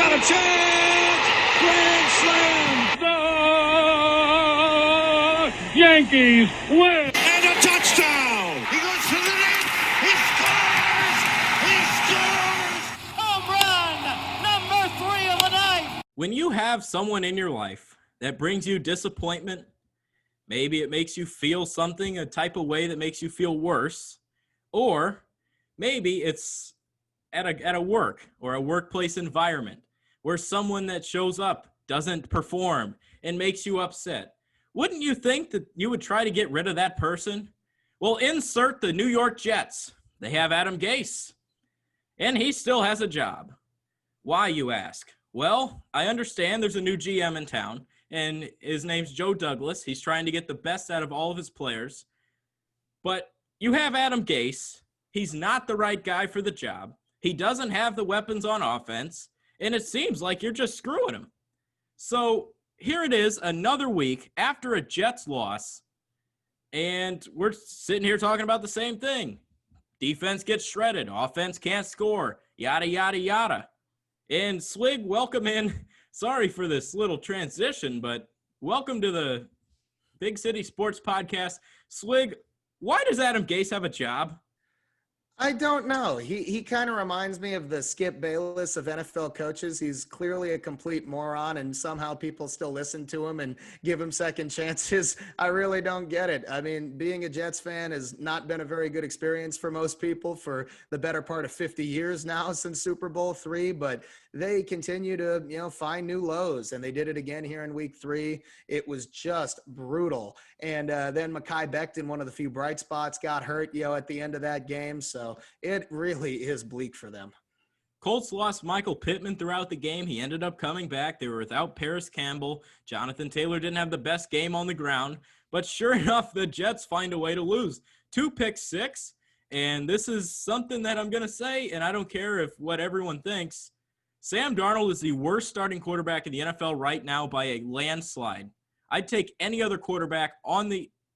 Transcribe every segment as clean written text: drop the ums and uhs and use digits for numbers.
got a chance! Grand slam! The Yankees win! And a touchdown! He goes to the net! He scores! He scores! Home run! Number 3 of the night! When you have someone in your life that brings you disappointment, maybe it makes you feel something, a type of way that makes you feel worse, or maybe it's at a work or a workplace environment where someone that shows up doesn't perform and makes you upset. Wouldn't you think that you would try to get rid of that person? Well, insert the New York Jets. They have Adam Gase, and he still has a job. Why, you ask? Well, I understand there's a new GM in town, and his name's Joe Douglas. He's trying to get the best out of all of his players. But you have Adam Gase. He's not the right guy for the job. He doesn't have the weapons on offense, and it seems like you're just screwing him. So here it is, another week after a Jets loss, and we're sitting here talking about the same thing. Defense gets shredded. Offense can't score. Yada, yada, yada. And Swig, welcome in. Sorry for this little transition, but welcome to the Big City Sports Podcast. Swig, why does Adam Gase have a job? I don't know. He kind of reminds me of the Skip Bayless of NFL coaches. He's clearly a complete moron, and somehow people still listen to him and give him second chances. I really don't get it. I mean, being a Jets fan has not been a very good experience for most people for the better part of 50 years now since Super Bowl III, but they continue to, find new lows, and they did it again here in week 3. It was just brutal. And then Mekhi Becton, one of the few bright spots, got hurt, at the end of that game. So it really is bleak for them. Colts lost Michael Pittman throughout the game. He ended up coming back. They were without Paris Campbell. Jonathan Taylor didn't have the best game on the ground. But sure enough, the Jets find a way to lose. 2 pick-six. And this is something that I'm going to say, and I don't care what everyone thinks. Sam Darnold is the worst starting quarterback in the NFL right now by a landslide. I'd take any other quarterback on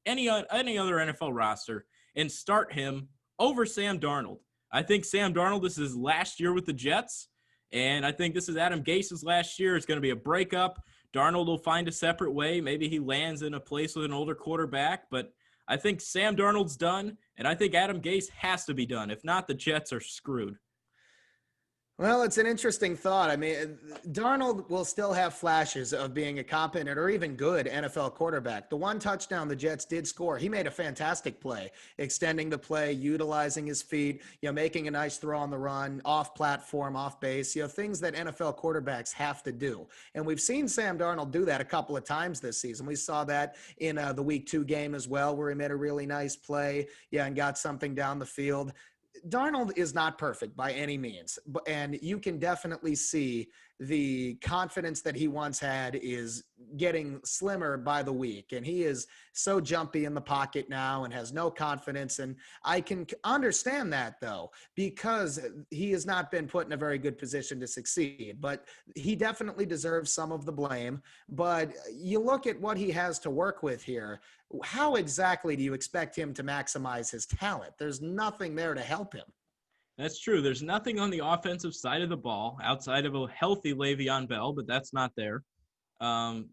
any other NFL roster and start him over Sam Darnold. I think Sam Darnold, this is his last year with the Jets, and I think this is Adam Gase's last year. It's going to be a breakup. Darnold will find a separate way. Maybe he lands in a place with an older quarterback, but I think Sam Darnold's done, and I think Adam Gase has to be done. If not, the Jets are screwed. Well, it's an interesting thought. I mean, Darnold will still have flashes of being a competent or even good NFL quarterback. The one touchdown the Jets did score, he made a fantastic play, extending the play, utilizing his feet, making a nice throw on the run, off platform, off base, things that NFL quarterbacks have to do. And we've seen Sam Darnold do that a couple of times this season. We saw that in the week 2 game as well, where he made a really nice play, and got something down the field. Darnold is not perfect by any means, and you can definitely see the confidence that he once had is getting slimmer by the week, and he is so jumpy in the pocket now and has no confidence, and I can understand that, though, because he has not been put in a very good position to succeed, but he definitely deserves some of the blame. But you look at what he has to work with here. How exactly do you expect him to maximize his talent? There's nothing there to help him. That's true. There's nothing on the offensive side of the ball outside of a healthy Le'Veon Bell, but that's not there.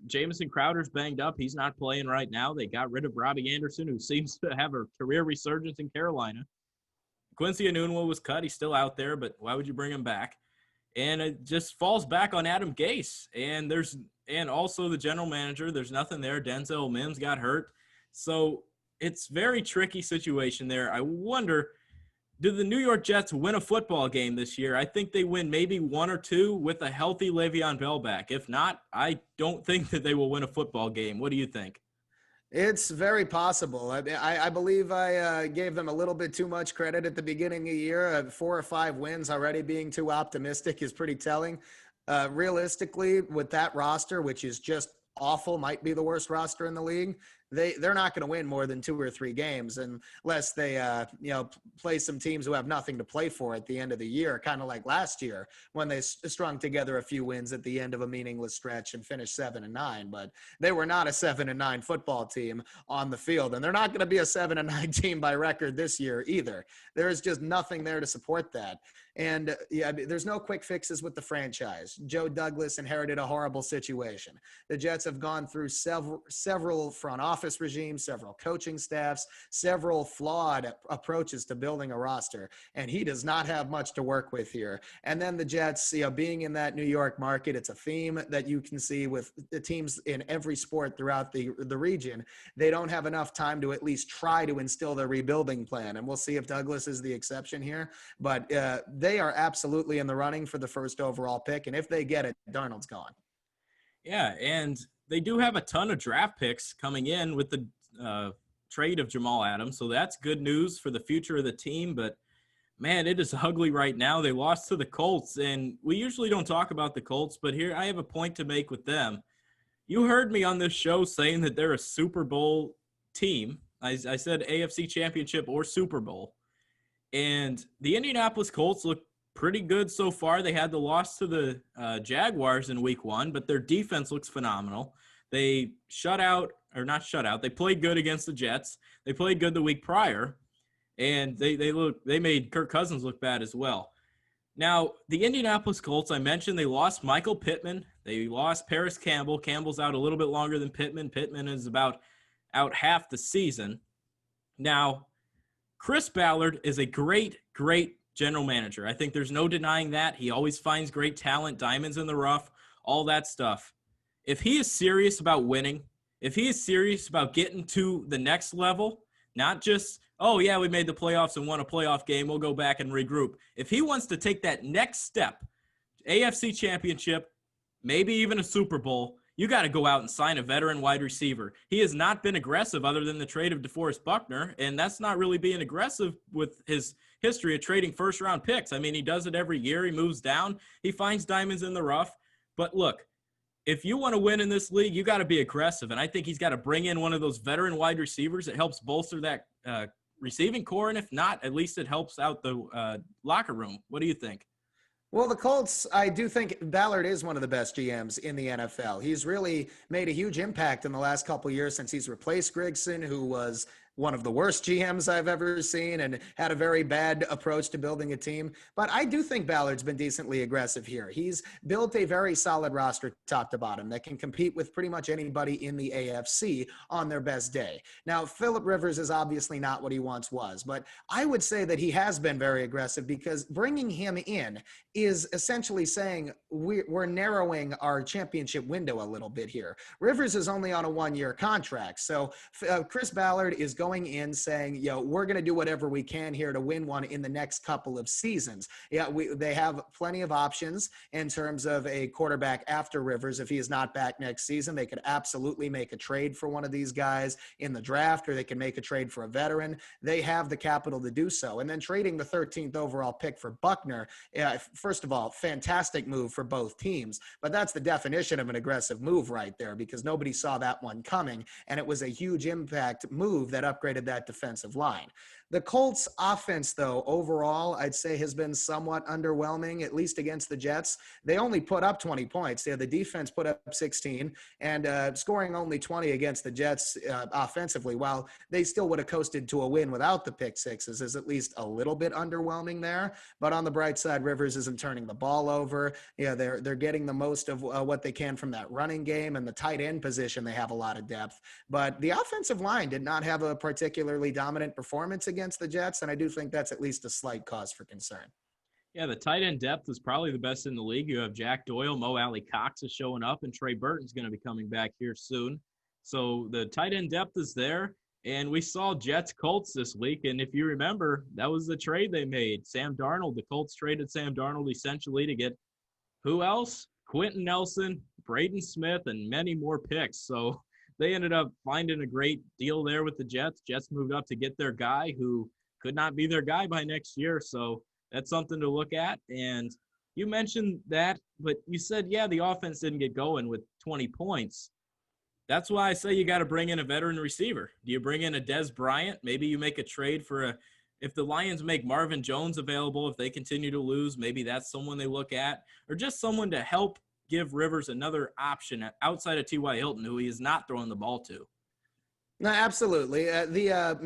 Jamison Crowder's banged up. He's not playing right now. They got rid of Robbie Anderson, who seems to have a career resurgence in Carolina. Quincy Enunwa was cut. He's still out there, but why would you bring him back? And it just falls back on Adam Gase. And also the general manager. There's nothing there. Denzel Mims got hurt. So it's very tricky situation there. I wonder, do the New York Jets win a football game this year? I think they win maybe 1 or 2 with a healthy Le'Veon Bell back. If not, I don't think that they will win a football game. What do you think? It's very possible. I believe I gave them a little bit too much credit at the beginning of the year. 4 or 5 wins already being too optimistic is pretty telling. Realistically, with that roster, which is just awful, might be the worst roster in the league, they're not going to win more than 2 or 3 games unless they play some teams who have nothing to play for at the end of the year, kind of like last year when they strung together a few wins at the end of a meaningless stretch and finished 7-9. But they were not a 7-9 football team on the field, and they're not going to be a 7-9 team by record this year either. There is just nothing there to support that. And there's no quick fixes with the franchise. Joe Douglas inherited a horrible situation. The Jets have gone through several front office regimes, several coaching staffs, several flawed approaches to building a roster, and he does not have much to work with here. And then the Jets, being in that New York market, it's a theme that you can see with the teams in every sport throughout the region. They don't have enough time to at least try to instill their rebuilding plan, and we'll see if Douglas is the exception here. But they are absolutely in the running for the first overall pick, and if they get it, Darnold's gone. Yeah, and they do have a ton of draft picks coming in with the trade of Jamal Adams, so that's good news for the future of the team. But, man, it is ugly right now. They lost to the Colts, and we usually don't talk about the Colts, but here I have a point to make with them. You heard me on this show saying that they're a Super Bowl team. I said AFC Championship or Super Bowl. And the Indianapolis Colts look pretty good so far. They had the loss to the Jaguars in week 1, but their defense looks phenomenal. They they played good against the Jets. They played good the week prior, and they made Kirk Cousins look bad as well. Now, the Indianapolis Colts, I mentioned they lost Michael Pittman. They lost Paris Campbell. Campbell's out a little bit longer than Pittman. Pittman is about out half the season. Now, Chris Ballard is a great, great general manager. I think there's no denying that. He always finds great talent, diamonds in the rough, all that stuff. If he is serious about winning, if he is serious about getting to the next level, not just, oh, yeah, we made the playoffs and won a playoff game, we'll go back and regroup. If he wants to take that next step, AFC Championship, maybe even a Super Bowl, you got to go out and sign a veteran wide receiver. He has not been aggressive other than the trade of DeForest Buckner, and that's not really being aggressive with his history of trading first-round picks. I mean, he does it every year. He moves down. He finds diamonds in the rough. But look, if you want to win in this league, you got to be aggressive, and I think he's got to bring in one of those veteran wide receivers that helps bolster that receiving core, and if not, at least it helps out the locker room. What do you think? Well, the Colts, I do think Ballard is one of the best GMs in the NFL. He's really made a huge impact in the last couple of years since he's replaced Grigson, who was one of the worst GMs I've ever seen and had a very bad approach to building a team. But I do think Ballard's been decently aggressive here. He's built a very solid roster top to bottom that can compete with pretty much anybody in the AFC on their best day. Now, Phillip Rivers is obviously not what he once was, but I would say that he has been very aggressive because bringing him in is essentially saying we're narrowing our championship window a little bit here. Rivers is only on a 1-year contract. So Chris Ballard is going in saying, we're going to do whatever we can here to win one in the next couple of seasons. Yeah, they have plenty of options in terms of a quarterback after Rivers. If he is not back next season, they could absolutely make a trade for one of these guys in the draft, or they can make a trade for a veteran. They have the capital to do so. And then trading the 13th overall pick for Buckner, first of all, fantastic move for both teams, but that's the definition of an aggressive move right there because nobody saw that one coming, and it was a huge impact move that upgraded that defensive line. The Colts offense, though, overall, I'd say has been somewhat underwhelming, at least against the Jets. They only put up 20 points. The defense put up 16, and scoring only 20 against the Jets offensively, while they still would have coasted to a win without the pick sixes, is at least a little bit underwhelming there. But on the bright side, Rivers isn't turning the ball over. They're getting the most of what they can from that running game, and the tight end position, they have a lot of depth. But the offensive line did not have a particularly dominant performance against the Jets, and I do think that's at least a slight cause for concern. Yeah, the tight end depth is probably the best in the league. You have Jack Doyle, Mo Alley Cox is showing up, and Trey Burton's going to be coming back here soon. So the tight end depth is there, and we saw Jets-Colts this week, and if you remember, that was the trade they made. Sam Darnold, the Colts traded Sam Darnold essentially to get who else? Quentin Nelson, Braden Smith, and many more picks. So they ended up finding a great deal there with the Jets. Jets moved up to get their guy who could not be their guy by next year. So that's something to look at. And you mentioned that, but you said, yeah, the offense didn't get going with 20 points. That's why I say you got to bring in a veteran receiver. Do you bring in a Des Bryant? Maybe you make a trade for if the Lions make Marvin Jones available, if they continue to lose, maybe that's someone they look at, or just someone to help give Rivers another option outside of T.Y. Hilton, who he is not throwing the ball to. No, absolutely.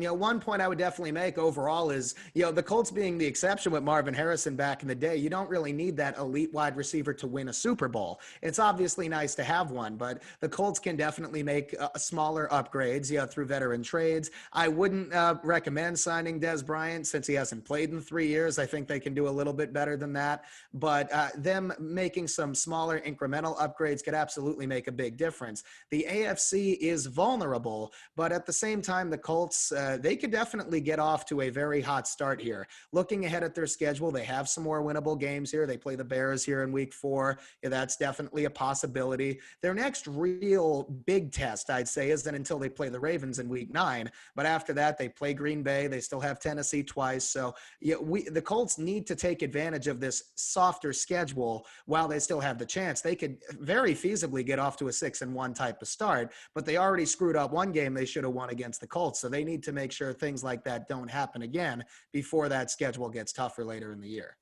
One point I would definitely make overall is, the Colts being the exception with Marvin Harrison back in the day, you don't really need that elite wide receiver to win a Super Bowl. It's obviously nice to have one, but the Colts can definitely make smaller upgrades, through veteran trades. I wouldn't recommend signing Des Bryant since he hasn't played in 3 years. I think they can do a little bit better than that, but them making some smaller incremental upgrades could absolutely make a big difference. The AFC is vulnerable, but at the same time, the Colts, they could definitely get off to a very hot start here. Looking ahead at their schedule, they have some more winnable games here. They play the Bears here in week 4. Yeah, that's definitely a possibility. Their next real big test, I'd say, isn't until they play the Ravens in week 9. But after that, they play Green Bay. They still have Tennessee twice. So the Colts need to take advantage of this softer schedule while they still have the chance. They could very feasibly get off to a 6-1 type of start, but they already screwed up one game they should have won against the Colts. So they need to make sure things like that don't happen again before that schedule gets tougher later in the year.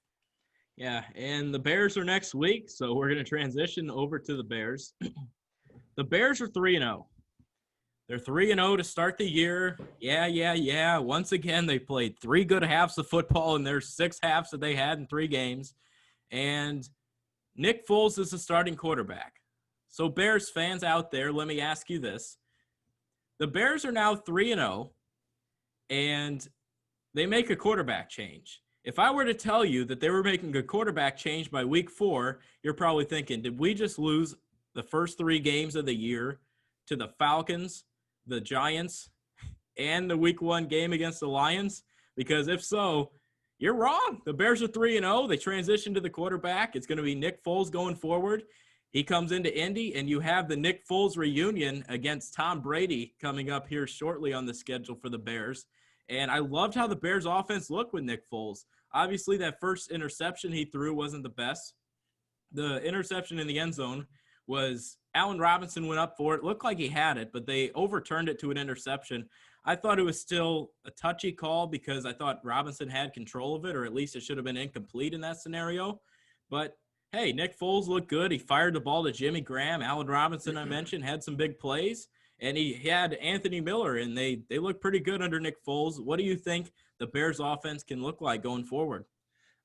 Yeah, and the Bears are next week, so we're going to transition over to the Bears. The Bears are 3-0. They're 3-0 to start the year. Yeah. Once again, they played 3 good halves of football in their 6 halves that they had in 3 games. And Nick Foles is the starting quarterback. So Bears fans out there, let me ask you this. The Bears are now 3-0, and they make a quarterback change. If I were to tell you that they were making a quarterback change by week 4, you're probably thinking, did we just lose the first 3 games of the year to the Falcons, the Giants, and the week 1 game against the Lions? Because if so, you're wrong. The Bears are 3-0. They transition to the quarterback. It's going to be Nick Foles going forward. He comes into Indy, and you have the Nick Foles reunion against Tom Brady coming up here shortly on the schedule for the Bears. And I loved how the Bears offense looked with Nick Foles. Obviously, that first interception he threw wasn't the best. The interception in the end zone was Allen Robinson went up for it. Looked like he had it, but they overturned it to an interception. I thought it was still a touchy call because I thought Robinson had control of it, or at least it should have been incomplete in that scenario. But hey, Nick Foles looked good. He fired the ball to Jimmy Graham. Allen Robinson, I mentioned, had some big plays. And he had Anthony Miller, and they look pretty good under Nick Foles. What do you think the Bears offense can look like going forward?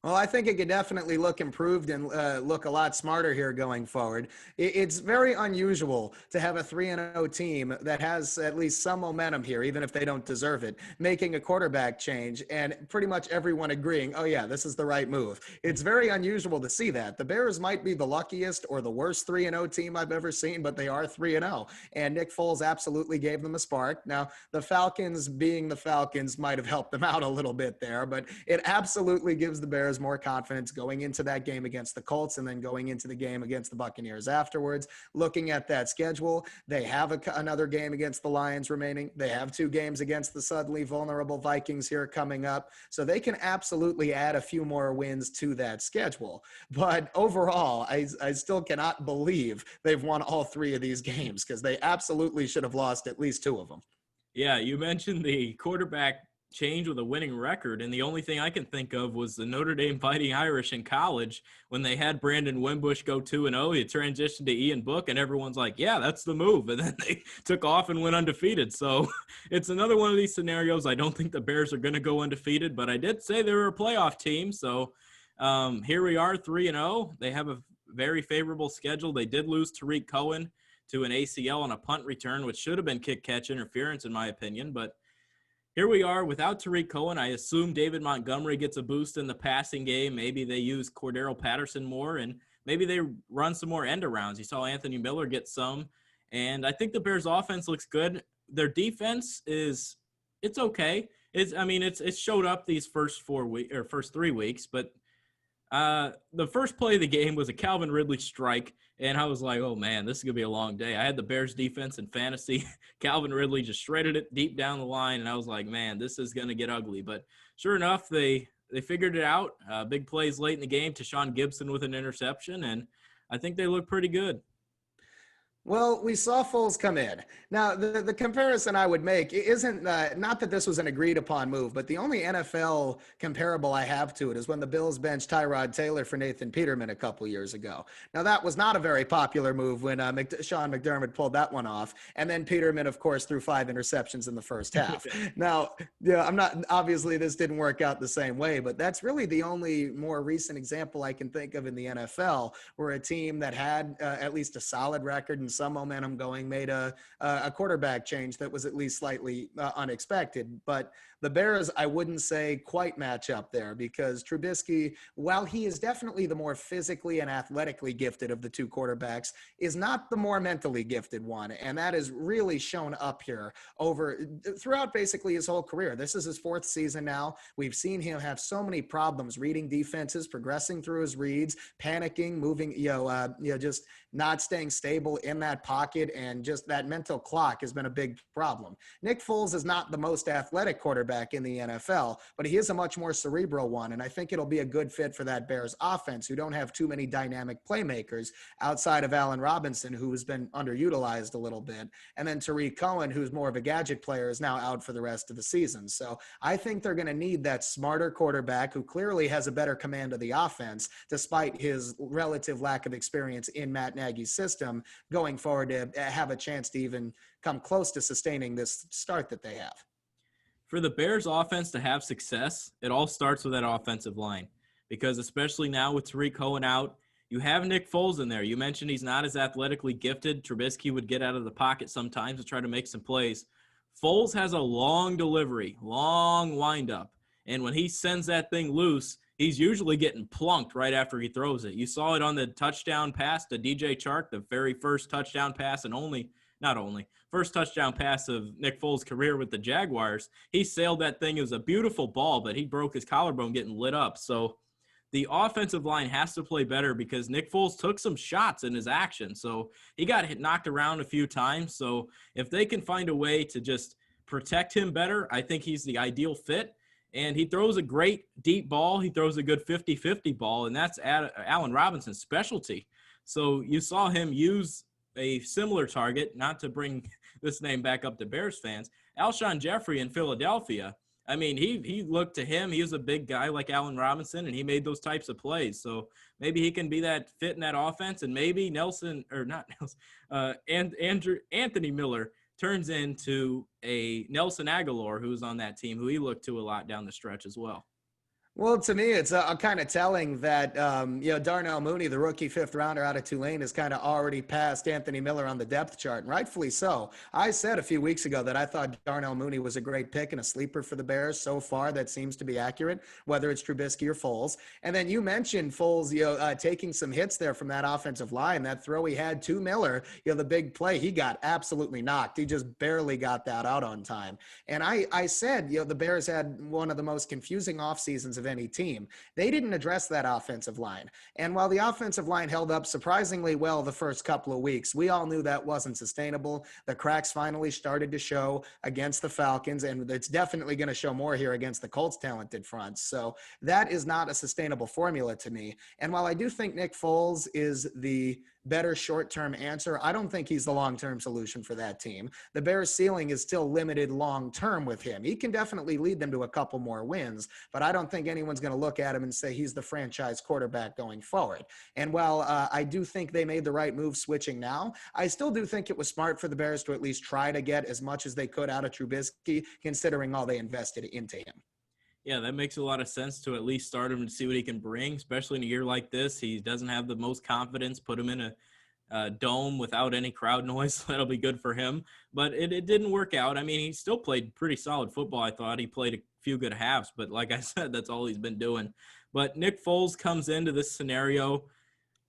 Well, I think it could definitely look improved and look a lot smarter here going forward. It's very unusual to have a 3-0 team that has at least some momentum here, even if they don't deserve it, making a quarterback change and pretty much everyone agreeing, oh, yeah, this is the right move. It's very unusual to see that. The Bears might be the luckiest or the worst 3-0 team I've ever seen, but they are 3-0. And Nick Foles absolutely gave them a spark. Now, the Falcons being the Falcons might have helped them out a little bit there, but it absolutely gives the Bears more confidence going into that game against the Colts and then going into the game against the Buccaneers afterwards. Looking at that schedule, they have another game against the Lions remaining. They have 2 games against the suddenly vulnerable Vikings here coming up. So they can absolutely add a few more wins to that schedule. But overall, I still cannot believe they've won all 3 of these games because they absolutely should have lost at least 2 of them. Yeah, you mentioned the quarterback change with a winning record, and the only thing I can think of was the Notre Dame Fighting Irish in college when they had Brandon Wimbush go 2-0. He transitioned to Ian Book, and everyone's like, yeah, that's the move. And then they took off and went undefeated. So it's another one of these scenarios. I don't think the Bears are going to go undefeated, but I did say they were a playoff team. So here we are, 3-0. They have a very favorable schedule. They did lose Tariq Cohen to an ACL on a punt return, which should have been kick-catch interference in my opinion, but here we are without Tariq Cohen. I assume David Montgomery gets a boost in the passing game. Maybe they use Cordero Patterson more, and maybe they run some more end-arounds. You saw Anthony Miller get some, and I think the Bears' offense looks good. Their defense it's okay. It's showed up these first 3 weeks, but the first play of the game was a Calvin Ridley strike, and I was like, oh, man, this is going to be a long day. I had the Bears defense in fantasy. Calvin Ridley just shredded it deep down the line, and I was like, man, this is going to get ugly. But sure enough, they figured it out. Big plays late in the game. Tashawn Gibson with an interception, and I think they look pretty good. Well, we saw Foles come in. Now, the comparison I would make isn't not that this was an agreed upon move, but the only NFL comparable I have to it is when the Bills benched Tyrod Taylor for Nathan Peterman a couple years ago. Now, that was not a very popular move when Sean McDermott pulled that one off. And then Peterman, of course, threw 5 interceptions in the first half. Now, yeah, obviously this didn't work out the same way, but that's really the only more recent example I can think of in the NFL where a team that had at least a solid record and some momentum going made a quarterback change that was at least slightly unexpected. But the Bears, I wouldn't say quite match up there because Trubisky, while he is definitely the more physically and athletically gifted of the two quarterbacks, is not the more mentally gifted one. And that is really shown up here throughout basically his whole career. This is his 4th season now. We've seen him have so many problems reading defenses, progressing through his reads, panicking, moving, just not staying stable in that pocket, and just that mental clock has been a big problem. Nick Foles is not the most athletic quarterback in the NFL, but he is a much more cerebral one, and I think it'll be a good fit for that Bears offense, who don't have too many dynamic playmakers outside of Allen Robinson, who has been underutilized a little bit, and then Tariq Cohen, who's more of a gadget player, is now out for the rest of the season. So I think they're going to need that smarter quarterback who clearly has a better command of the offense, despite his relative lack of experience in Matt Nagy's system, going forward to have a chance to even come close to sustaining this start that they have. For the Bears offense to have success, it all starts with that offensive line, because especially now with Tariq Cohen out, you have Nick Foles in there. You mentioned he's not as athletically gifted. Trubisky would get out of the pocket sometimes to try to make some plays. Foles has a long delivery, long windup, and when he sends that thing loose, he's usually getting plunked right after he throws it. You saw it on the touchdown pass to DJ Chark, the very first touchdown pass and first touchdown pass of Nick Foles' career with the Jaguars. He sailed that thing. It was a beautiful ball, but he broke his collarbone getting lit up. So the offensive line has to play better because Nick Foles took some shots in his action. So he got knocked around a few times. So if they can find a way to just protect him better, I think he's the ideal fit. And he throws a great deep ball. He throws a good 50-50 ball, and that's Allen Robinson's specialty. So you saw him use a similar target, not to bring this name back up to Bears fans, Alshon Jeffrey in Philadelphia. I mean, he looked to him. He was a big guy like Allen Robinson, and he made those types of plays. So maybe he can be that fit in that offense, and maybe Anthony Miller turns into a Nelson Aguilar, who's on that team, who he looked to a lot down the stretch as well. Well, to me, it's kind of telling that, Darnell Mooney, the rookie 5th rounder out of Tulane, has kind of already passed Anthony Miller on the depth chart, and rightfully so. I said a few weeks ago that I thought Darnell Mooney was a great pick and a sleeper for the Bears. So far, that seems to be accurate, whether it's Trubisky or Foles. And then you mentioned Foles, taking some hits there from that offensive line. That throw he had to Miller, the big play, he got absolutely knocked. He just barely got that out on time. And I said, the Bears had one of the most confusing off seasons of any team. They didn't address that offensive line. And while the offensive line held up surprisingly well the first couple of weeks, we all knew that wasn't sustainable. The cracks finally started to show against the Falcons, and it's definitely going to show more here against the Colts' talented fronts. So that is not a sustainable formula to me. And while I do think Nick Foles is the better short-term answer, I don't think he's the long-term solution for that team. The Bears' ceiling is still limited long-term with him. He can definitely lead them to a couple more wins, but I don't think anyone's going to look at him and say he's the franchise quarterback going forward. And while I do think they made the right move switching now, I still do think it was smart for the Bears to at least try to get as much as they could out of Trubisky, considering all they invested into him. Yeah, that makes a lot of sense to at least start him and see what he can bring, especially in a year like this. He doesn't have the most confidence. Put him in a dome without any crowd noise. That'll be good for him. But it didn't work out. I mean, he still played pretty solid football, I thought. He played a few good halves, but like I said, that's all he's been doing. But Nick Foles comes into this scenario.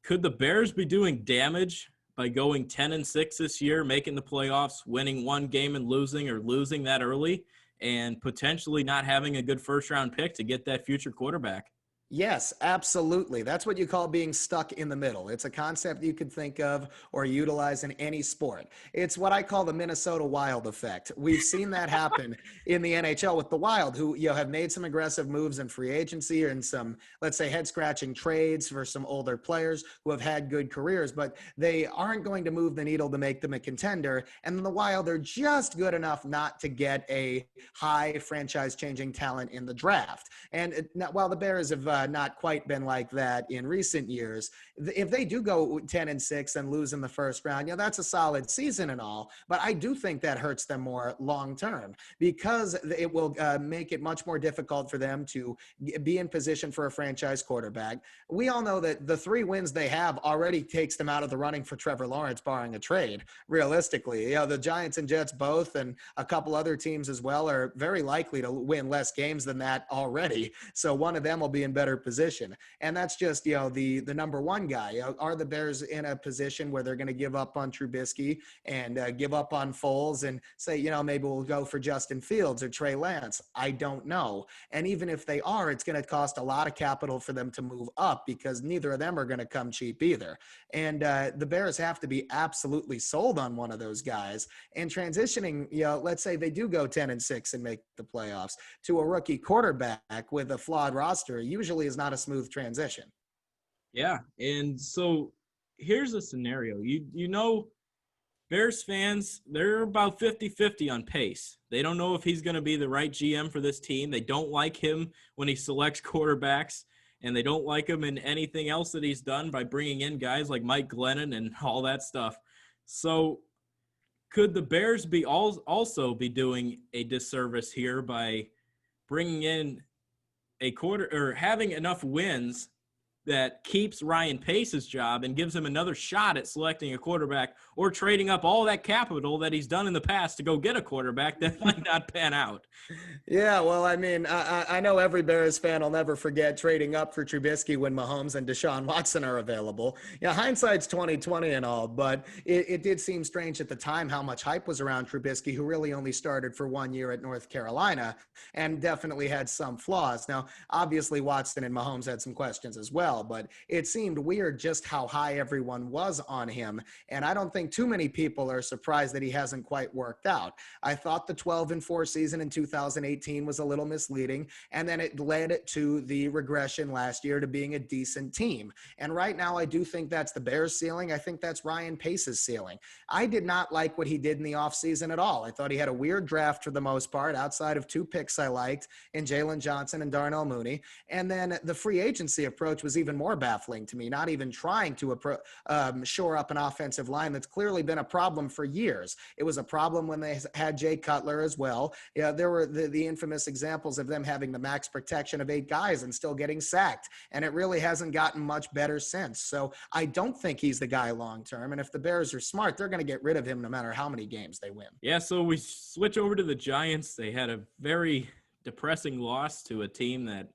Could the Bears be doing damage by going 10-6 this year, making the playoffs, winning one game and losing that early, and potentially not having a good first-round pick to get that future quarterback? Yes, absolutely. That's what you call being stuck in the middle. It's a concept you could think of or utilize in any sport. It's what I call the Minnesota Wild effect. We've seen that happen in the NHL with the Wild, who have made some aggressive moves in free agency or in some, let's say, head-scratching trades for some older players who have had good careers, but they aren't going to move the needle to make them a contender. And the Wild are just good enough not to get a high franchise-changing talent in the draft. And while the Bears have not quite been like that in recent years, if they do go 10-6 and lose in the first round, that's a solid season and all. But I do think that hurts them more long term because it will make it much more difficult for them to be in position for a franchise quarterback. We all know that the 3 wins they have already takes them out of the running for Trevor Lawrence, barring a trade. Realistically, the Giants and Jets both, and a couple other teams as well, are very likely to win less games than that already. So one of them will be in better position. And that's just, the number one guy. Are the Bears in a position where they're going to give up on Trubisky and give up on Foles and say, maybe we'll go for Justin Fields or Trey Lance? I don't know. And even if they are, it's going to cost a lot of capital for them to move up because neither of them are going to come cheap either. And the Bears have to be absolutely sold on one of those guys. And transitioning, let's say they do go 10-6 and make the playoffs, to a rookie quarterback with a flawed roster usually is not a smooth transition. Yeah, and so here's a scenario. Bears fans, they're about 50-50 on Pace. They don't know if he's going to be the right GM for this team. They don't like him when he selects quarterbacks, and they don't like him in anything else that he's done by bringing in guys like Mike Glennon and all that stuff. So could the Bears also be doing a disservice here by bringing in a quarter or having enough wins that keeps Ryan Pace's job and gives him another shot at selecting a quarterback, or trading up all that capital that he's done in the past to go get a quarterback that might not pan out? Yeah, well, I mean, I know every Bears fan will never forget trading up for Trubisky when Mahomes and Deshaun Watson are available. Yeah, hindsight's 2020 and all, but it did seem strange at the time how much hype was around Trubisky, who really only started for 1 year at North Carolina and definitely had some flaws. Now, obviously, Watson and Mahomes had some questions as well, but it seemed weird just how high everyone was on him. And I don't think too many people are surprised that he hasn't quite worked out. I thought the 12-4 season in 2018 was a little misleading, and then it led to the regression last year to being a decent team. And right now, I do think that's the Bears' ceiling. I think that's Ryan Pace's ceiling. I did not like what he did in the offseason at all. I thought he had a weird draft for the most part, outside of 2 picks I liked in Jalen Johnson and Darnell Mooney. And then the free agency approach was even more baffling to me, not even trying to shore up an offensive line that's clearly been a problem for years. It was a problem when they had Jay Cutler as well. Yeah, there were the infamous examples of them having the max protection of 8 guys and still getting sacked. And it really hasn't gotten much better since. So I don't think he's the guy long term. And if the Bears are smart, they're going to get rid of him no matter how many games they win. Yeah, so we switch over to the Giants. They had a very depressing loss to a team that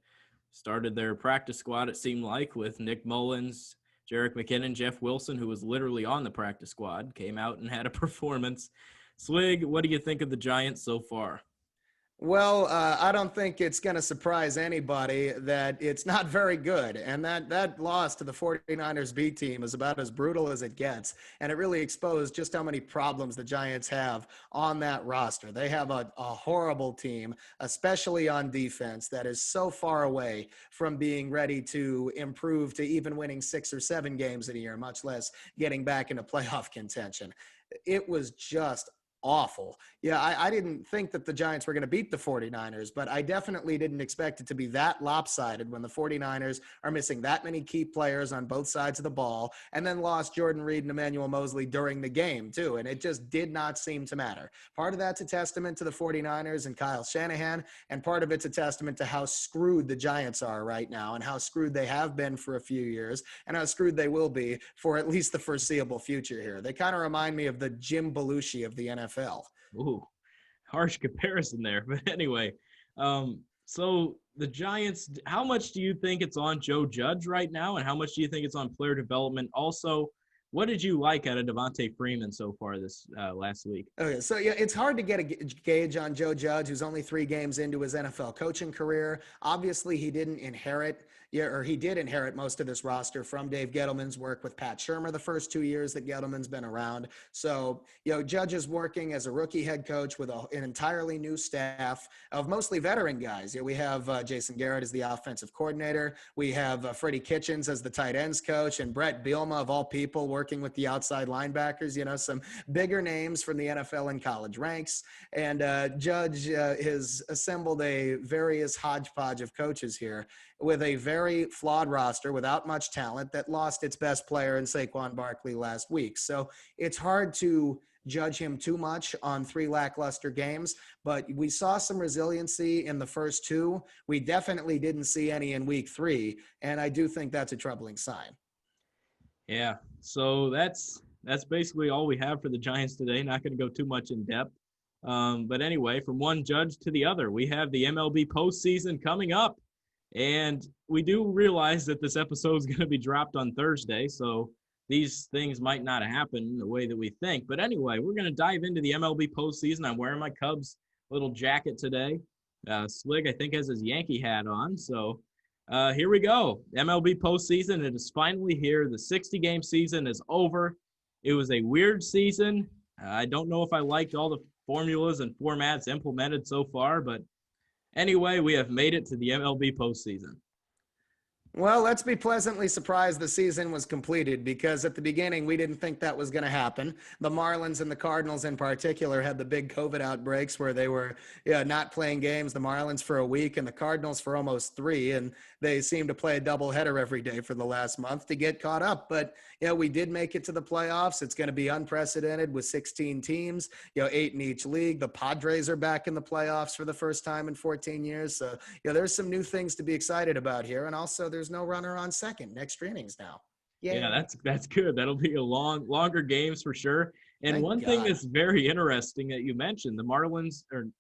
started their practice squad, it seemed like, with Nick Mullins, Jerick McKinnon, Jeff Wilson, who was literally on the practice squad, came out and had a performance. Swig, what do you think of the Giants so far? Well, I don't think it's going to surprise anybody that it's not very good. And that loss to the 49ers B team is about as brutal as it gets. And it really exposed just how many problems the Giants have on that roster. They have a horrible team, especially on defense, that is so far away from being ready to improve to even winning 6 or 7 games in a year, much less getting back into playoff contention. It was just awful. Yeah, I didn't think that the Giants were going to beat the 49ers, but I definitely didn't expect it to be that lopsided when the 49ers are missing that many key players on both sides of the ball, and then lost Jordan Reed and Emmanuel Mosley during the game too, and it just did not seem to matter. Part of that's a testament to the 49ers and Kyle Shanahan, and part of it's a testament to how screwed the Giants are right now and how screwed they have been for a few years and how screwed they will be for at least the foreseeable future here. They kind of remind me of the Jim Belushi of the NFL. Ooh, harsh comparison there. But anyway, so the Giants, how much do you think it's on Joe Judge right now, and how much do you think it's on player development? Also, what did you like out of Devontae Freeman so far this last week? Okay, so yeah, it's hard to get a gauge on Joe Judge, who's only 3 games into his NFL coaching career. Obviously, he didn't inherit, he did inherit most of this roster from Dave Gettleman's work with Pat Shurmur the first 2 years that Gettleman's been around. So, Judge is working as a rookie head coach with an entirely new staff of mostly veteran guys. We have Jason Garrett as the offensive coordinator. We have Freddie Kitchens as the tight ends coach, and Brett Bielema, of all people, working with the outside linebackers, some bigger names from the NFL and college ranks. And Judge has assembled a various hodgepodge of coaches here with a very flawed roster without much talent that lost its best player in Saquon Barkley last week. So it's hard to judge him too much on 3 lackluster games, but we saw some resiliency in the first 2. We definitely didn't see any in week 3, and I do think that's a troubling sign. Yeah, so that's basically all we have for the Giants today. Not going to go too much in depth. But anyway, from one judge to the other, we have the MLB postseason coming up. And we do realize that this episode is going to be dropped on Thursday, so these things might not happen the way that we think. But anyway, we're going to dive into the MLB postseason. I'm wearing my Cubs little jacket today. Slig, I think, has his Yankee hat on. So here we go. MLB postseason, it is finally here. The 60-game season is over. It was a weird season. I don't know if I liked all the formulas and formats implemented so far, but anyway, we have made it to the MLB postseason. Well, let's be pleasantly surprised the season was completed, because at the beginning, we didn't think that was going to happen. The Marlins and the Cardinals in particular had the big COVID outbreaks where they were not playing games, the Marlins for a week and the Cardinals for almost 3. And they seemed to play a doubleheader every day for the last month to get caught up. But, we did make it to the playoffs. It's going to be unprecedented with 16 teams, 8 in each league. The Padres are back in the playoffs for the first time in 14 years. So, there's some new things to be excited about here. And also there's no runner on second. Next innings now. Yay. Yeah, that's good. That'll be a longer games for sure. And Thank one God. thing that's very interesting that you mentioned, the Marlins and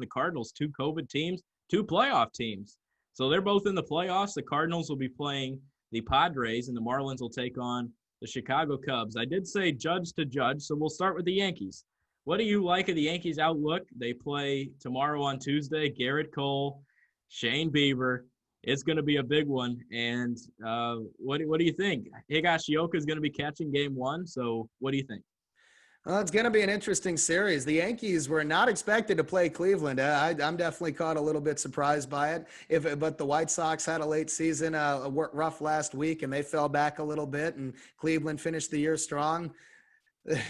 the Cardinals, 2 COVID teams, 2 playoff teams. So they're both in the playoffs. The Cardinals will be playing the Padres and the Marlins will take on the Chicago Cubs. I did say judge to judge, so we'll start with the Yankees. What do you like of the Yankees' outlook? They play tomorrow on Tuesday, Garrett Cole, Shane Bieber. It's going to be a big one. And what do you think? Higashioka is going to be catching game 1. So what do you think? Well, it's going to be an interesting series. The Yankees were not expected to play Cleveland. I'm definitely caught a little bit surprised by it. But the White Sox had a late season, rough last week, and they fell back a little bit, and Cleveland finished the year strong.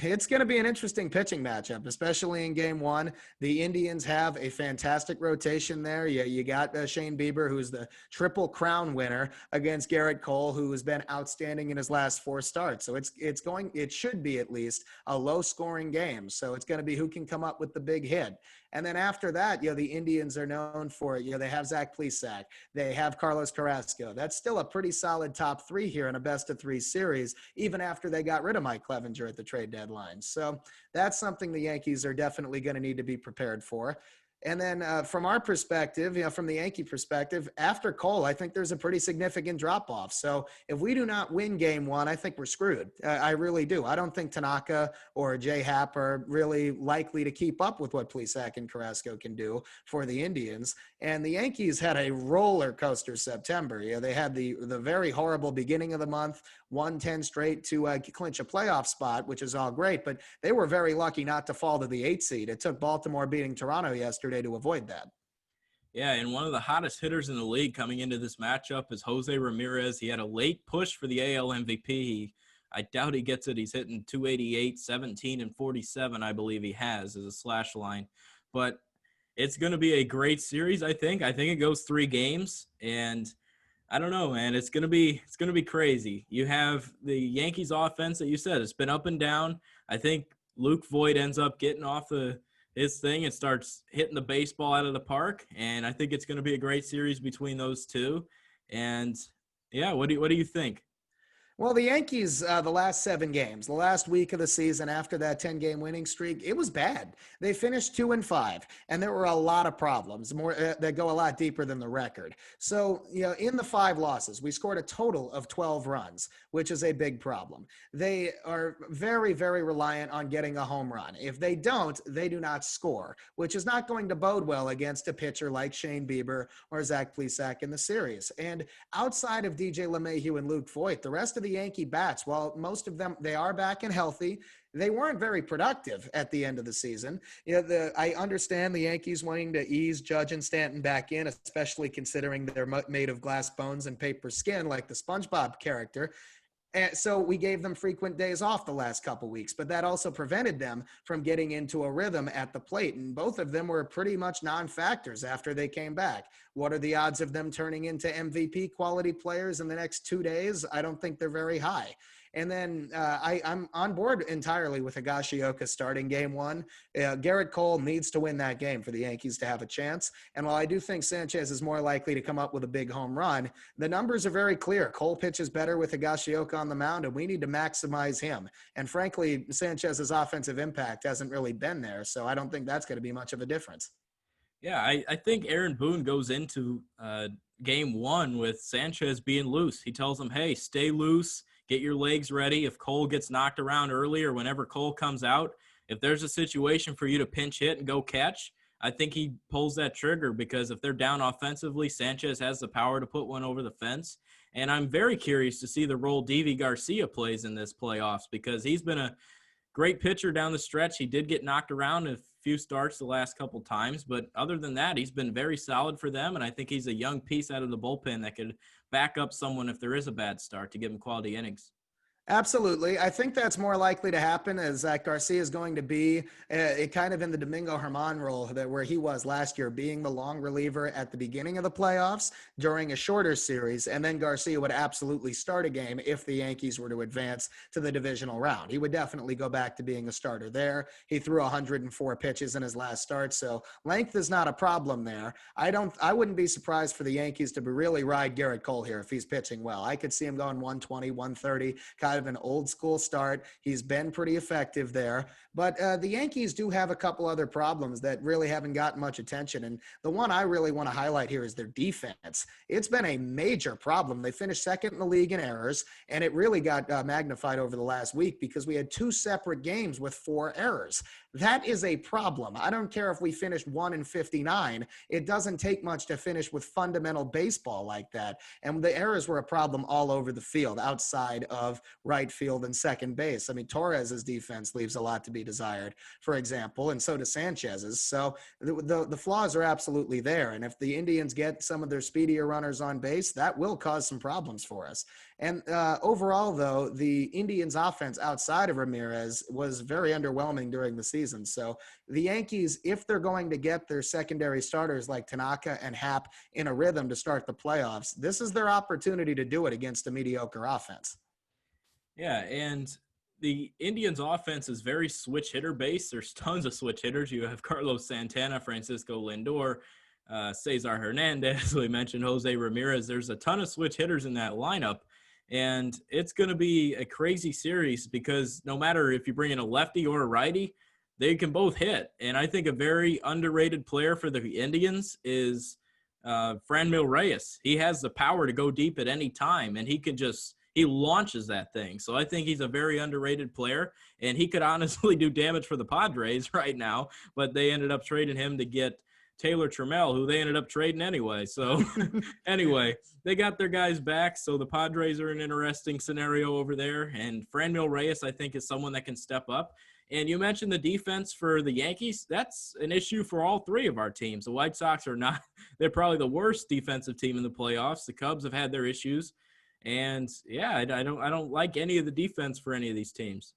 It's going to be an interesting pitching matchup, especially in game 1. The Indians have a fantastic rotation there. You got Shane Bieber, who's the Triple Crown winner, against Garrett Cole, who has been outstanding in his last 4 starts. So it should be at least a low scoring game. So it's going to be who can come up with the big hit. And then after that, the Indians are known for, they have Zach Plesac. They have Carlos Carrasco. That's still a pretty solid top 3 here in a best-of-3 series, even after they got rid of Mike Clevenger at the trade deadline. So that's something the Yankees are definitely going to need to be prepared for. And then from our perspective, from the Yankee perspective, after Cole, I think there's a pretty significant drop-off. So if we do not win game 1, I think we're screwed. I really do. I don't think Tanaka or Jay Happ are really likely to keep up with what Plesac and Carrasco can do for the Indians. And the Yankees had a roller coaster September. They had the very horrible beginning of the month, won 10 straight to clinch a playoff spot, which is all great. But they were very lucky not to fall to the 8th seed. It took Baltimore beating Toronto yesterday to avoid that. Yeah, and one of the hottest hitters in the league coming into this matchup is Jose Ramirez. He had a late push for the AL MVP. I doubt he gets it. He's hitting 288, 17, and 47, I believe he has as a slash line. But it's going to be a great series, I think. I think it goes 3 games, and I don't know, man. It's going to be crazy. You have the Yankees offense that you said. It's been up and down. I think Luke Voigt ends up getting off his thing and starts hitting the baseball out of the park. And I think it's going to be a great series between those two. And yeah, what do you think? Well, the Yankees, the last 7 games, the last week of the season after that 10-game winning streak, it was bad. They finished 2-5, and there were a lot of problems more that go a lot deeper than the record. So, in the 5 losses, we scored a total of 12 runs, which is a big problem. They are very, very reliant on getting a home run. If they don't, they do not score, which is not going to bode well against a pitcher like Shane Bieber or Zach Plesac in the series. And outside of DJ LeMahieu and Luke Voigt, the rest of the Yankee bats, while most of them, they are back and healthy, they weren't very productive at the end of the season. I understand the Yankees wanting to ease Judge and Stanton back in, especially considering they're made of glass bones and paper skin like the SpongeBob character. And so we gave them frequent days off the last couple weeks, but that also prevented them from getting into a rhythm at the plate. And both of them were pretty much non-factors after they came back. What are the odds of them turning into MVP quality players in the next 2 days? I don't think they're very high. And then I'm on board entirely with Higashioka starting game 1. Garrett Cole needs to win that game for the Yankees to have a chance. And while I do think Sanchez is more likely to come up with a big home run, the numbers are very clear. Cole pitches better with Higashioka on the mound, and we need to maximize him. And frankly, Sanchez's offensive impact hasn't really been there, so I don't think that's going to be much of a difference. Yeah, I think Aaron Boone goes into game 1 with Sanchez being loose. He tells him, hey, stay loose. Get your legs ready. If Cole gets knocked around early or whenever Cole comes out, if there's a situation for you to pinch hit and go catch, I think he pulls that trigger because if they're down offensively, Sanchez has the power to put one over the fence. And I'm very curious to see the role Deivi Garcia plays in this playoffs because he's been a great pitcher down the stretch. He did get knocked around a few starts the last couple times, but other than that, he's been very solid for them. And I think he's a young piece out of the bullpen that could back up someone if there is a bad start to give him quality innings. Absolutely. I think that's more likely to happen as Zach Garcia is going to be kind of in the Domingo Germán role where he was last year, being the long reliever at the beginning of the playoffs during a shorter series. And then Garcia would absolutely start a game if the Yankees were to advance to the divisional round. He would definitely go back to being a starter there. He threw 104 pitches in his last start. So length is not a problem there. I wouldn't be surprised for the Yankees to really ride Garrett Cole here if he's pitching well. I could see him going 120, 130, kind of an old school start. He's been pretty effective there, but the Yankees do have a couple other problems that really haven't gotten much attention. And the one I really want to highlight here is their defense. It's been a major problem. They finished second in the league in errors, and it really got magnified over the last week because we had 2 separate games with 4 errors. That is a problem. I don't care if we finished 1-59. It doesn't take much to finish with fundamental baseball like that. And the errors were a problem all over the field outside of right field and second base. I mean, Torres's defense leaves a lot to be desired, for example, and so does Sanchez's. So the flaws are absolutely there. And if the Indians get some of their speedier runners on base, that will cause some problems for us. And overall, though, the Indians' offense outside of Ramirez was very underwhelming during the season. So the Yankees, if they're going to get their secondary starters like Tanaka and Happ in a rhythm to start the playoffs, this is their opportunity to do it against a mediocre offense. Yeah, and the Indians' offense is very switch hitter based. There's tons of switch hitters. You have Carlos Santana, Francisco Lindor, Cesar Hernandez, we mentioned Jose Ramirez. There's a ton of switch hitters in that lineup. And it's going to be a crazy series because no matter if you bring in a lefty or a righty, they can both hit. And I think a very underrated player for the Indians is Franmil Reyes. He has the power to go deep at any time, and he launches that thing. So I think he's a very underrated player, and he could honestly do damage for the Padres right now, but they ended up trading him to get Taylor Trammell, who they ended up trading anyway. So anyway, they got their guys back. So the Padres are an interesting scenario over there. And Franmil Reyes, I think, is someone that can step up. And you mentioned the defense for the Yankees. That's an issue for all 3 of our teams. The White Sox are not – they're probably the worst defensive team in the playoffs. The Cubs have had their issues. And, yeah, I don't like any of the defense for any of these teams.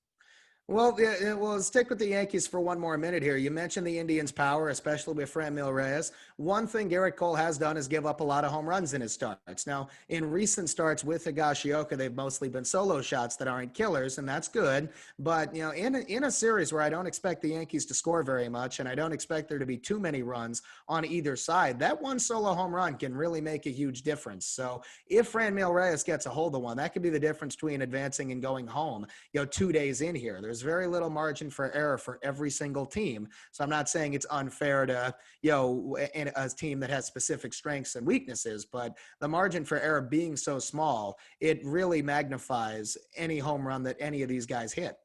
Well, yeah, well, stick with the Yankees for one more minute here. You mentioned the Indians' power, especially with Franmil Reyes. One thing Garrett Cole has done is give up a lot of home runs in his starts. Now, in recent starts with Higashioka, they've mostly been solo shots that aren't killers, and that's good. But, in a series where I don't expect the Yankees to score very much, and I don't expect there to be too many runs on either side, that one solo home run can really make a huge difference. So if Franmil Reyes gets a hold of one, that could be the difference between advancing and going home, 2 days in here. There's very little margin for error for every single team. So I'm not saying it's unfair to, in a team that has specific strengths and weaknesses, but the margin for error being so small, it really magnifies any home run that any of these guys hit.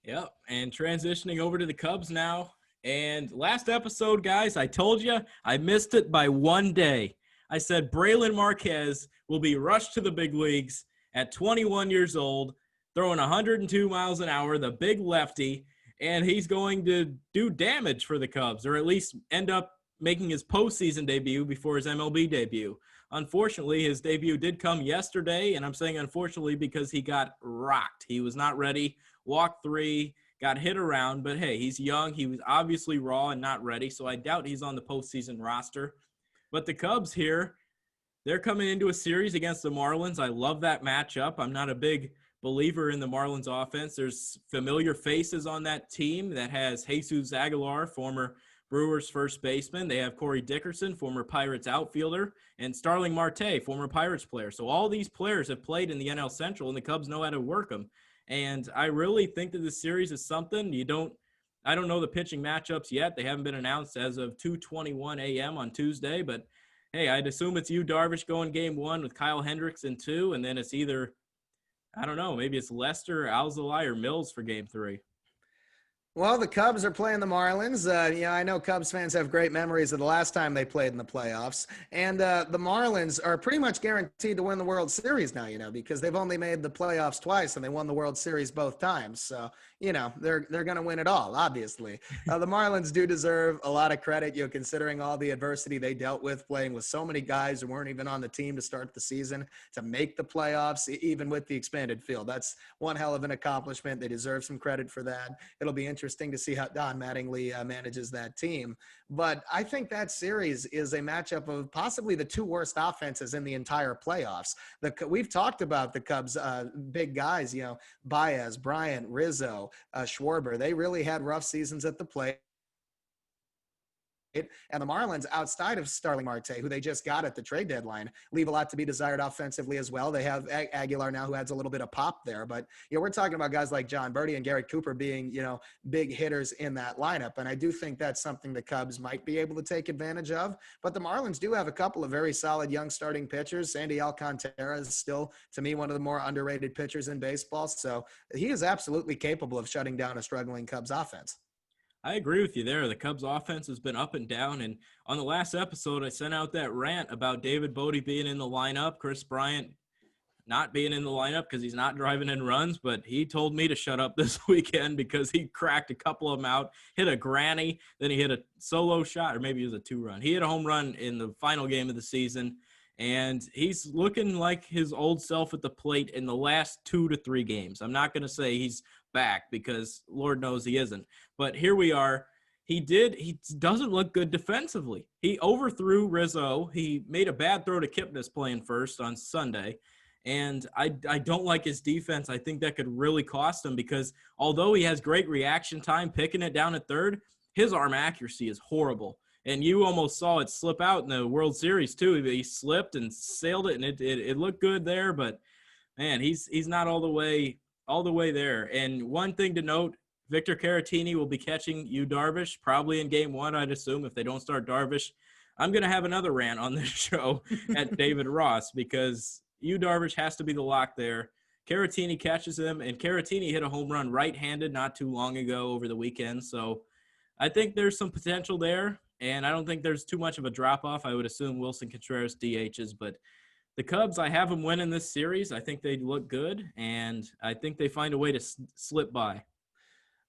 Yep. And transitioning over to the Cubs now. And last episode, guys, I told you I missed it by one day. I said Braylon Marquez will be rushed to the big leagues at 21 years old, throwing 102 miles an hour, the big lefty, and he's going to do damage for the Cubs, or at least end up making his postseason debut before his MLB debut. Unfortunately, his debut did come yesterday, and I'm saying unfortunately because he got rocked. He was not ready, walked 3, got hit around, but hey, he's young. He was obviously raw and not ready, so I doubt he's on the postseason roster. But the Cubs here, they're coming into a series against the Marlins. I love that matchup. I'm not a big believer in the Marlins offense. There's familiar faces on that team that has Jesus Aguilar, former Brewers first baseman. They have Corey Dickerson, former Pirates outfielder, and Starling Marte, former Pirates player. So all these players have played in the NL Central, and the Cubs know how to work them. And I really think that this series is something I don't know the pitching matchups yet. They haven't been announced as of 2:21 a.m. on Tuesday, but hey, I'd assume it's Yu Darvish going game 1 with Kyle Hendricks in 2, and then it's either, I don't know, maybe it's Lester, Alzolay, or Mills for game 3. Well, the Cubs are playing the Marlins. I know Cubs fans have great memories of the last time they played in the playoffs. And the Marlins are pretty much guaranteed to win the World Series now, because they've only made the playoffs twice and they won the World Series both times. So, they're going to win it all, obviously. The Marlins do deserve a lot of credit, considering all the adversity they dealt with, playing with so many guys who weren't even on the team to start the season, to make the playoffs, even with the expanded field. That's one hell of an accomplishment. They deserve some credit for that. It'll be interesting to see how Don Mattingly manages that team. But I think that series is a matchup of possibly the 2 worst offenses in the entire playoffs. We've talked about the Cubs' big guys, Baez, Bryant, Rizzo, Schwarber. They really had rough seasons at the plate. And the Marlins, outside of Starling Marte, who they just got at the trade deadline, leave a lot to be desired offensively as well. They have Aguilar now, who adds a little bit of pop there. But, we're talking about guys like John Birdie and Garrett Cooper being, big hitters in that lineup. And I do think that's something the Cubs might be able to take advantage of. But the Marlins do have a couple of very solid young starting pitchers. Sandy Alcantara is still, to me, one of the more underrated pitchers in baseball. So he is absolutely capable of shutting down a struggling Cubs offense. I agree with you there. The Cubs offense has been up and down. And on the last episode, I sent out that rant about David Bodie being in the lineup, Chris Bryant not being in the lineup because he's not driving in runs, but he told me to shut up this weekend because he cracked a couple of them out, hit a granny, then he hit a solo shot, or maybe it was a 2-run. He hit a home run in the final game of the season, and he's looking like his old self at the plate in the last 2 to 3 games. I'm not going to say he's back because Lord knows he isn't. But here we are. He doesn't look good defensively. He overthrew Rizzo. He made a bad throw to Kipnis playing first on Sunday. And I don't like his defense. I think that could really cost him because although he has great reaction time picking it down at third, his arm accuracy is horrible. And you almost saw it slip out in the World Series too. He slipped and sailed it, and it looked good there. But, man, he's not all the way there. And one thing to note, Victor Caratini will be catching Yu Darvish probably in game 1, I'd assume, if they don't start Darvish. I'm going to have another rant on this show at David Ross because Yu Darvish has to be the lock there. Caratini catches him, and Caratini hit a home run right-handed not too long ago over the weekend. So I think there's some potential there, and I don't think there's too much of a drop-off. I would assume Wilson Contreras DHs, but the Cubs, I have them winning this series. I think they look good, and I think they find a way to slip by.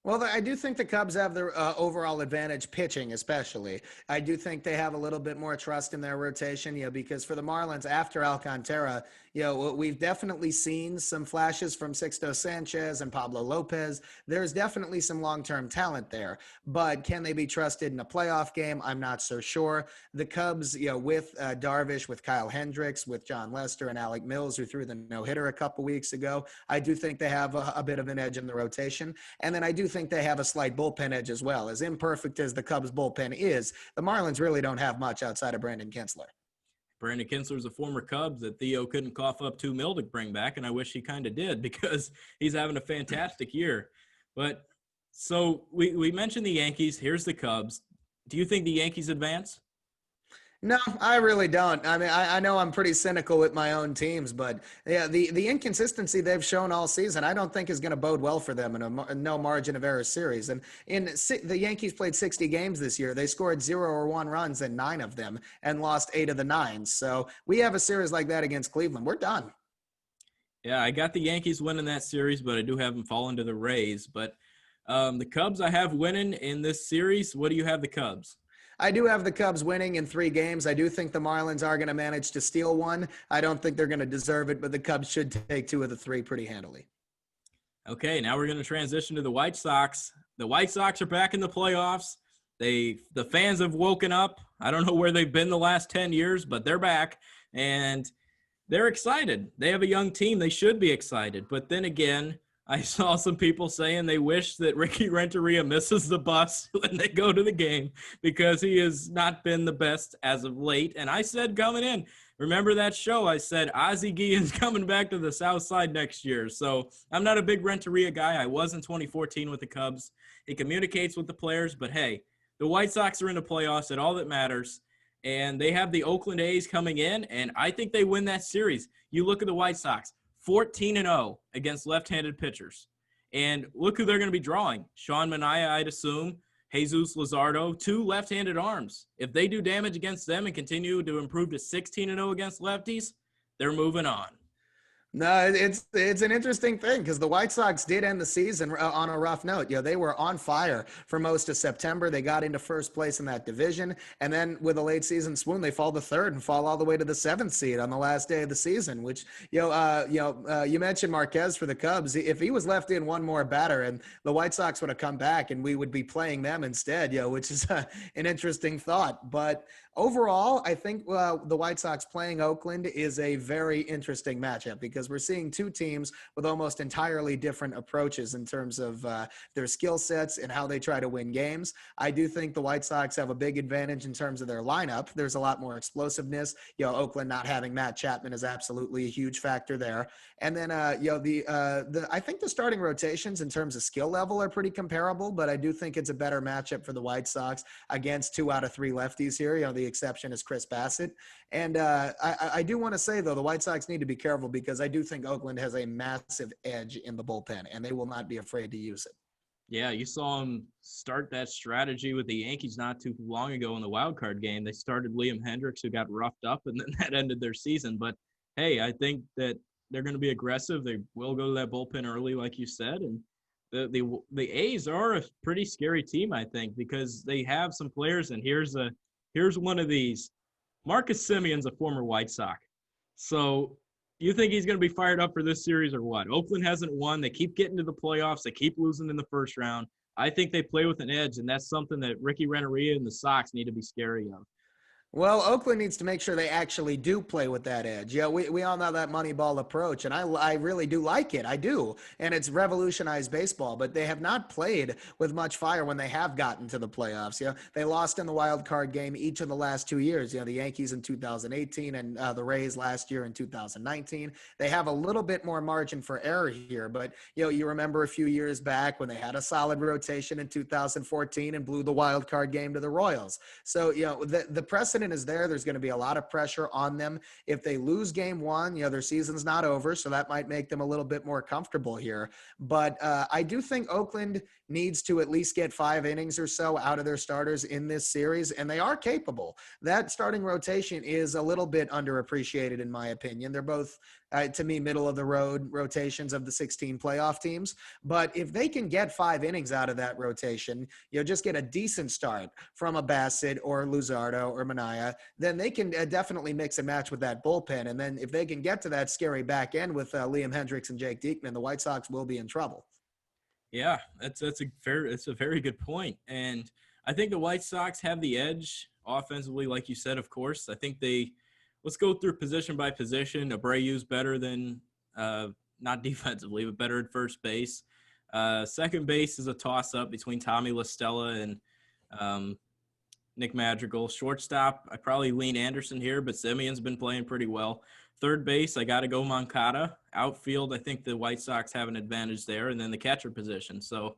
Well, I do think the Cubs have the overall advantage pitching, especially. I do think they have a little bit more trust in their rotation, because for the Marlins, after Alcantara, we've definitely seen some flashes from Sixto Sanchez and Pablo Lopez. There's definitely some long-term talent there, but can they be trusted in a playoff game? I'm not so sure. The Cubs, with Darvish, with Kyle Hendricks, with John Lester and Alec Mills, who threw the no-hitter a couple weeks ago, I do think they have a bit of an edge in the rotation. And then I do think they have a slight bullpen edge as well. As imperfect as the Cubs bullpen is, the Marlins really don't have much outside of Brandon Kinsler. Brandon Kinsler's a former Cub that Theo couldn't cough up $2 million to bring back, and I wish he kind of did because he's having a fantastic year. But so we mentioned the Yankees. Here's the Cubs. Do you think the Yankees advance? No, I really don't. I mean, I know I'm pretty cynical with my own teams, but yeah, the inconsistency they've shown all season, I don't think is going to bode well for them in a no margin of error series. And the Yankees played 60 games this year. They scored 0 or 1 runs in 9 of them and lost 8 of the 9. So we have a series like that against Cleveland. We're done. Yeah, I got the Yankees winning that series, but I do have them falling to the Rays. But the Cubs I have winning in this series. What do you have the Cubs? I do have the Cubs winning in 3 games. I do think the Marlins are going to manage to steal one. I don't think they're going to deserve it, but the Cubs should take 2 of the 3 pretty handily. Okay, now we're going to transition to the White Sox. The White Sox are back in the playoffs. The fans have woken up. I don't know where they've been the last 10 years, but they're back, and they're excited. They have a young team. They should be excited. But then again, I saw some people saying they wish that Ricky Renteria misses the bus when they go to the game because he has not been the best as of late. And I said coming in, remember that show? I said Ozzie Guillen's coming back to the South Side next year. So I'm not a big Renteria guy. I was in 2014 with the Cubs. He communicates with the players, but hey, the White Sox are in the playoffs and all that matters. And they have the Oakland A's coming in, and I think they win that series. You look at the White Sox. 14-0 against left-handed pitchers. And look who they're going to be drawing. Sean Manaea, I'd assume, Jesus Luzardo, 2 left-handed arms. If they do damage against them and continue to improve to 16-0 against lefties, they're moving on. No, it's an interesting thing because the White Sox did end the season on a rough note. They were on fire for most of September. They got into first place in that division, and then with a late season swoon, they fall to 3rd and fall all the way to the 7th seed on the last day of the season. Which you mentioned Marquez for the Cubs. If he was left in one more batter, and the White Sox would have come back, and we would be playing them instead. Which is an interesting thought, but. Overall, I think the White Sox playing Oakland is a very interesting matchup because we're seeing 2 teams with almost entirely different approaches in terms of their skill sets and how they try to win games. I do think the White Sox have a big advantage in terms of their lineup. There's a lot more explosiveness. Oakland not having Matt Chapman is absolutely a huge factor there. And then, I think the starting rotations in terms of skill level are pretty comparable, but I do think it's a better matchup for the White Sox against 2 out of 3 lefties here. The exception is Chris Bassett. And I do want to say, though, the White Sox need to be careful because I do think Oakland has a massive edge in the bullpen, and they will not be afraid to use it. Yeah, you saw them start that strategy with the Yankees not too long ago in the wild card game. They started Liam Hendricks, who got roughed up, and then that ended their season. But, hey, I think that they're going to be aggressive. They will go to that bullpen early, like you said. And the A's are a pretty scary team, I think, because they have some players, and here's one of these. Marcus Semion's a former White Sox. So you think he's going to be fired up for this series or what? Oakland hasn't won. They keep getting to the playoffs. They keep losing in the first round. I think they play with an edge, and that's something that Ricky Renteria and the Sox need to be scary of. Well, Oakland needs to make sure they actually do play with that edge. We all know that Moneyball approach, and I really do like it. I do, and it's revolutionized baseball, but they have not played with much fire when they have gotten to the playoffs. They lost in the wild card game each of the last 2 years. The Yankees in 2018 and the Rays last year in 2019. They have a little bit more margin for error here, but you remember a few years back when they had a solid rotation in 2014 and blew the wild card game to the Royals. So the precedent is there. There's going to be a lot of pressure on them. If they lose game 1, their season's not over, so that might make them a little bit more comfortable here. But I do think Oakland needs to at least get 5 innings or so out of their starters in this series, and they are capable. That starting rotation is a little bit underappreciated, in my opinion. They're both to me, middle of the road rotations of the 16 playoff teams. But if they can get 5 innings out of that rotation, just get a decent start from a Bassett or Luzardo or Manaea, then they can definitely mix and match with that bullpen. And then if they can get to that scary back end with Liam Hendricks and Jake Diekman, the White Sox will be in trouble. Yeah, that's a very good point. And I think the White Sox have the edge offensively, like you said, of course. I think let's go through position by position. Abreu's better than, not defensively, but better at first base. Second base is a toss-up between Tommy La Stella and Nick Madrigal. Shortstop, I probably lean Anderson here, but Simeon's been playing pretty well. Third base, I got to go Moncada. Outfield, I think the White Sox have an advantage there, and then the catcher position. So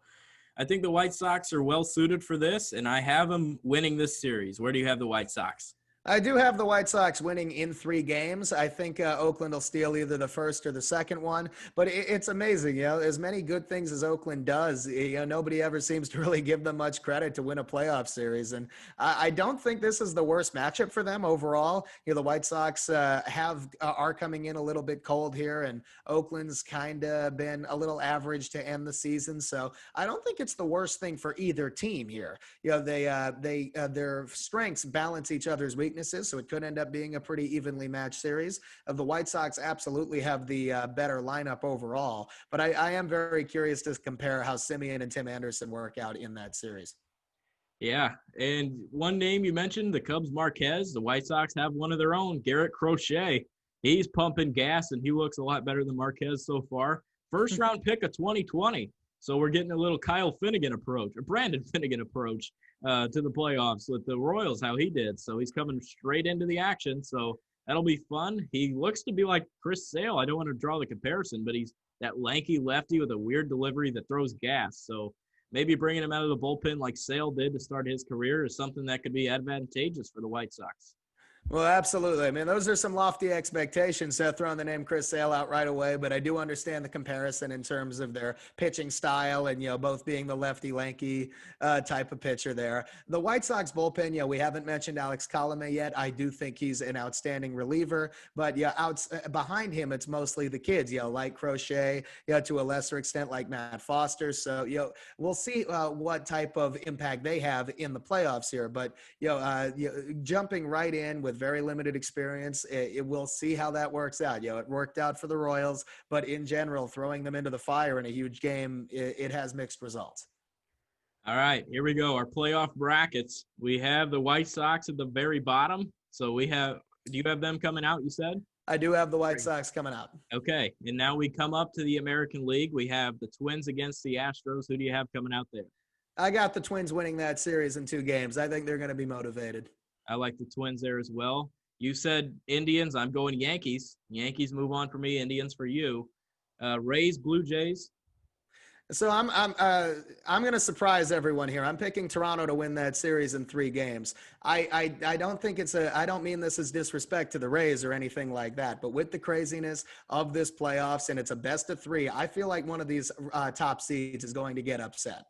I think the White Sox are well suited for this, and I have them winning this series. Where do you have the White Sox? I do have the White Sox winning in 3 games. I think Oakland will steal either the first or the second one. But it's amazing, as many good things as Oakland does, nobody ever seems to really give them much credit to win a playoff series. And I don't think this is the worst matchup for them overall. The White Sox are coming in a little bit cold here, and Oakland's kind of been a little average to end the season. So I don't think it's the worst thing for either team here. Their strengths balance each other's weaknesses. So it could end up being a pretty evenly matched series. The White Sox absolutely have the better lineup overall, but I am very curious to compare how Simeon and Tim Anderson work out in that series. Yeah, and one name you mentioned, the Cubs Marquez. The White Sox have one of their own, Garrett Crochet. He's pumping gas, and he looks a lot better than Marquez so far. First round pick of 2020. So we're getting a little Kyle Finnegan approach, or Brandon Finnegan approach to the playoffs with the Royals, how he did. So he's coming straight into the action. So that'll be fun. He looks to be like Chris Sale. I don't want to draw the comparison, but he's that lanky lefty with a weird delivery that throws gas. So maybe bringing him out of the bullpen like Sale did to start his career is something that could be advantageous for the White Sox. Well, absolutely. I mean, those are some lofty expectations, throwing the name Chris Sale out right away, but I do understand the comparison in terms of their pitching style and, both being the lefty lanky type of pitcher there. The White Sox bullpen, we haven't mentioned Alex Colomé yet. I do think he's an outstanding reliever, but behind him, it's mostly the kids, like Crochet, to a lesser extent, like Matt Foster. So, we'll see what type of impact they have in the playoffs here, but, jumping right in with very limited experience, we'll see how that works out. It worked out for the Royals, but in general, throwing them into the fire in a huge game, it has mixed results. All right, here we go. Our playoff brackets. We have the White Sox at the very bottom. So do you have them coming out, you said? I do have the White Sox coming out. Okay, and now we come up to the American League. We have the Twins against the Astros. Who do you have coming out there? I got the Twins winning that series in 2 games. I think they're going to be motivated. I like the Twins there as well. You said Indians. I'm going Yankees. Yankees move on for me. Indians for you. Rays, Blue Jays. So I'm going to surprise everyone here. I'm picking Toronto to win that series in 3 games. I don't think I don't mean this as disrespect to the Rays or anything like that, but with the craziness of this playoffs and it's a best of 3, I feel like one of these top seeds is going to get upset.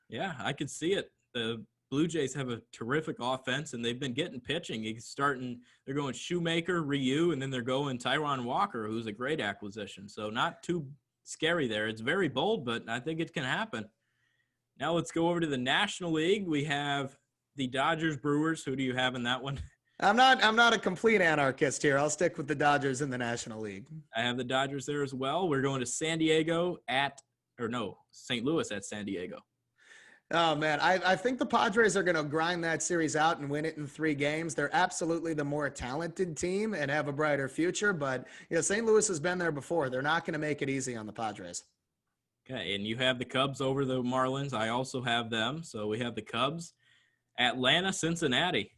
Yeah, I could see it. The Blue Jays have a terrific offense, and they've been getting pitching. They're going Shoemaker, Ryu, and then they're going Taijuan Walker, who's a great acquisition. So not too scary there. It's very bold, but I think it can happen. Now let's go over to the National League. We have the Dodgers, Brewers. Who do you have in that one? I'm not a complete anarchist here. I'll stick with the Dodgers in the National League. I have the Dodgers there as well. We're going to St. Louis at San Diego. Oh, man, I think the Padres are going to grind that series out and win it in 3 games. They're absolutely the more talented team and have a brighter future. But, St. Louis has been there before. They're not going to make it easy on the Padres. Okay, and you have the Cubs over the Marlins. I also have them. So we have the Cubs. Atlanta, Cincinnati.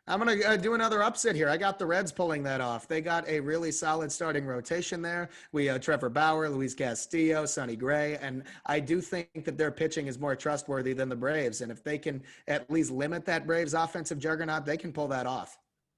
I'm going to do another upset here. I got the Reds pulling that off. They got a really solid starting rotation there. We have Trevor Bauer, Luis Castillo, Sonny Gray, and I do think that their pitching is more trustworthy than the Braves. And if they can at least limit that Braves offensive juggernaut, they can pull that off.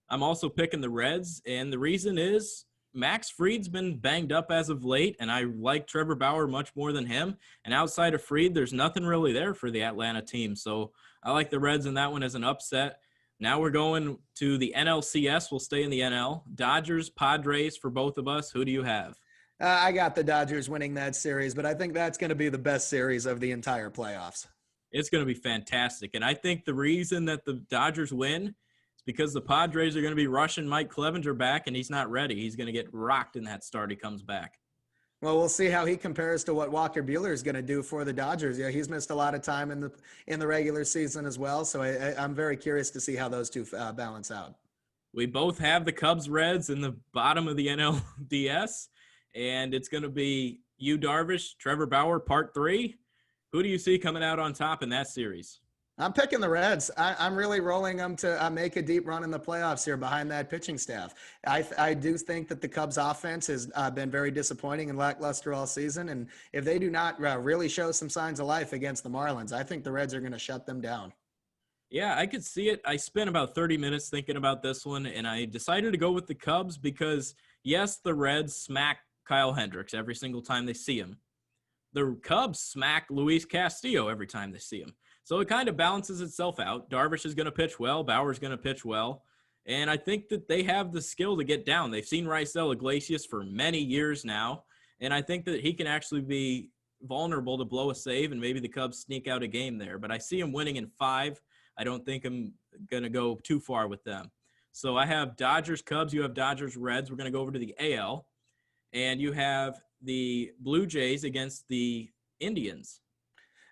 I'm also picking the Reds, and the reason is Max Fried's been banged up as of late, and I like Trevor Bauer much more than him. And outside of Fried, there's nothing really there for the Atlanta team. So I like the Reds in that one as an upset. Now we're going to the NLCS. We'll stay in the NL. Dodgers, Padres for both of us. Who do you have? I got the Dodgers winning that series, but I think that's going to be the best series of the entire playoffs. It's going to be fantastic. And I think the reason that the Dodgers win is because the Padres are going to be rushing Mike Clevenger back, and he's not ready. He's going to get rocked in that start. He comes back. Well, we'll see how he compares to what Walker Buehler is going to do for the Dodgers. Yeah, he's missed a lot of time in the regular season as well. So I'm very curious to see how those two balance out. We both have the Cubs Reds in the bottom of the NLDS, and it's going to be Yu Darvish, Trevor Bauer, part 3. Who do you see coming out on top in that series? I'm picking the Reds. I'm really rolling them to make a deep run in the playoffs here behind that pitching staff. I do think that the Cubs offense has been very disappointing and lackluster all season. And if they do not really show some signs of life against the Marlins, I think the Reds are going to shut them down. Yeah, I could see it. I spent about 30 minutes thinking about this one, and I decided to go with the Cubs because, yes, the Reds smack Kyle Hendricks every single time they see him. The Cubs smack Luis Castillo every time they see him. So it kind of balances itself out. Darvish is going to pitch well. Bauer's going to pitch well. And I think that they have the skill to get down. They've seen Raisel Iglesias for many years now. And I think that he can actually be vulnerable to blow a save, and maybe the Cubs sneak out a game there. But I see him winning in 5. I don't think I'm going to go too far with them. So I have Dodgers, Cubs. You have Dodgers, Reds. We're going to go over to the AL. And you have the Blue Jays against the Indians.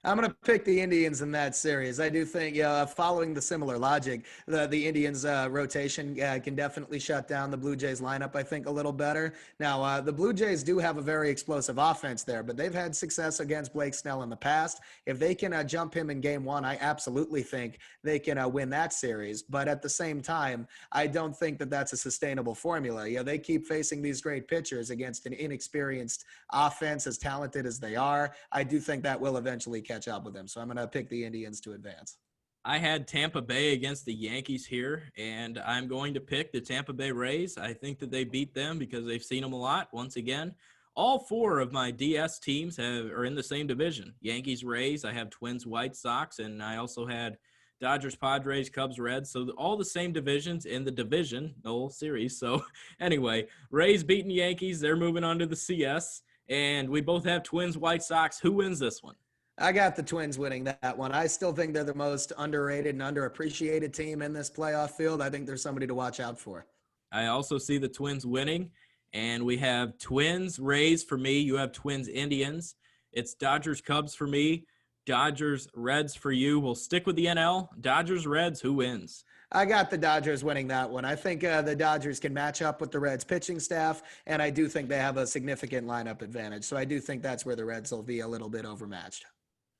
I'm going to pick the Indians in that series. I do think, following the similar logic, the Indians' rotation can definitely shut down the Blue Jays lineup, I think, a little better. Now, the Blue Jays do have a very explosive offense there, but they've had success against Blake Snell in the past. If they can jump him in game 1, I absolutely think they can win that series. But at the same time, I don't think that that's a sustainable formula. They keep facing these great pitchers against an inexperienced offense, as talented as they are. I do think that will eventually catch up with them. So I'm going to pick the Indians to advance. I had Tampa Bay against the Yankees here, and I'm going to pick the Tampa Bay Rays. I think that they beat them because they've seen them a lot. Once again, all 4 of my DS teams are in the same division. Yankees, Rays, I have Twins, White Sox, and I also had Dodgers, Padres, Cubs, Reds. So all the same divisions in the division, the whole series. So anyway, Rays beating Yankees. They're moving on to the CS, and we both have Twins, White Sox. Who wins this one? I got the Twins winning that one. I still think they're the most underrated and underappreciated team in this playoff field. I think there's somebody to watch out for. I also see the Twins winning, and we have Twins, Rays for me. You have Twins, Indians. It's Dodgers, Cubs for me. Dodgers, Reds for you. We'll stick with the NL. Dodgers, Reds, who wins? I got the Dodgers winning that one. I think the Dodgers can match up with the Reds pitching staff, and I do think they have a significant lineup advantage. So I do think that's where the Reds will be a little bit overmatched.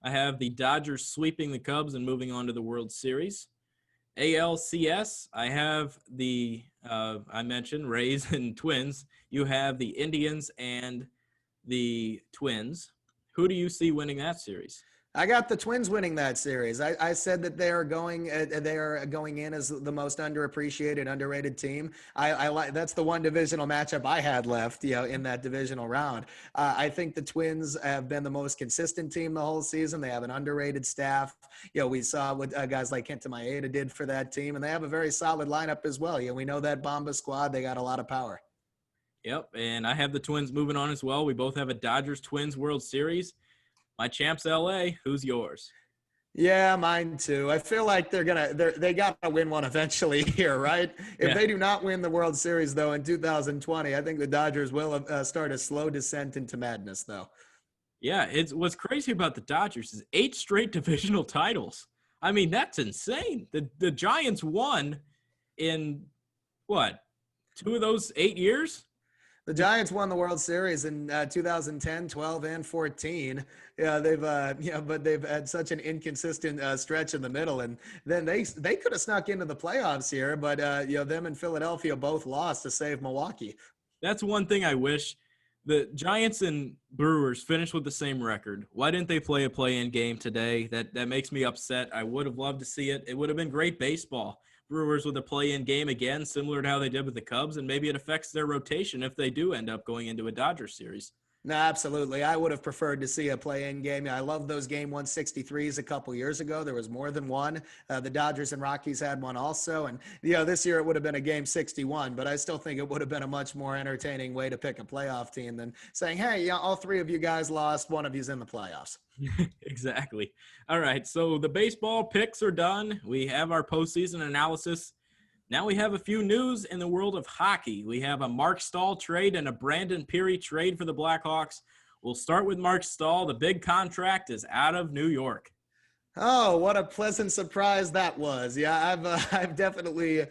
I have the Dodgers sweeping the Cubs and moving on to the World Series. ALCS, I have the, I mentioned Rays and Twins. You have the Indians and the Twins. Who do you see winning that series? I got the Twins winning that series. I said that they are going in as the most underappreciated, underrated team. I like that's the one divisional matchup I had left, in that divisional round. I think the Twins have been the most consistent team the whole season. They have an underrated staff. We saw what guys like Kenta Maeda did for that team, and they have a very solid lineup as well. We know that Bomba squad. They got a lot of power. Yep, and I have the Twins moving on as well. We both have a Dodgers-Twins World Series. My champ's LA. Who's yours? Yeah, mine too. I feel like they got to win one eventually here, right? If they do not win the World Series, though, in 2020, I think the Dodgers will start a slow descent into madness, though. Yeah, what's crazy about the Dodgers is 8 straight divisional titles. I mean, that's insane. The Giants won in, 2 of those 8 years? The Giants won the World Series in 2010, 12, and 14. Yeah, but they've had such an inconsistent stretch in the middle, and then they could have snuck into the playoffs here, but them and Philadelphia both lost to save Milwaukee. That's one thing I wish. The Giants and Brewers finished with the same record. Why didn't they play a play-in game today? That makes me upset. I would have loved to see it. It would have been great baseball. Brewers with a play-in game again, similar to how they did with the Cubs, and maybe it affects their rotation if they do end up going into a Dodgers series. No, absolutely. I would have preferred to see a play-in game. I love those game 163s a couple years ago. There was more than one. The Dodgers and Rockies had one also. And, this year it would have been a game 61, but I still think it would have been a much more entertaining way to pick a playoff team than saying, hey, all three of you guys lost. One of you's in the playoffs. Exactly. All right. So the baseball picks are done. We have our postseason analysis. Now we have a few news in the world of hockey. We have a Marc Staal trade and a Brandon Pirri trade for the Blackhawks. We'll start with Marc Staal. The big contract is out of New York. Oh, what a pleasant surprise that was. Yeah, I've definitely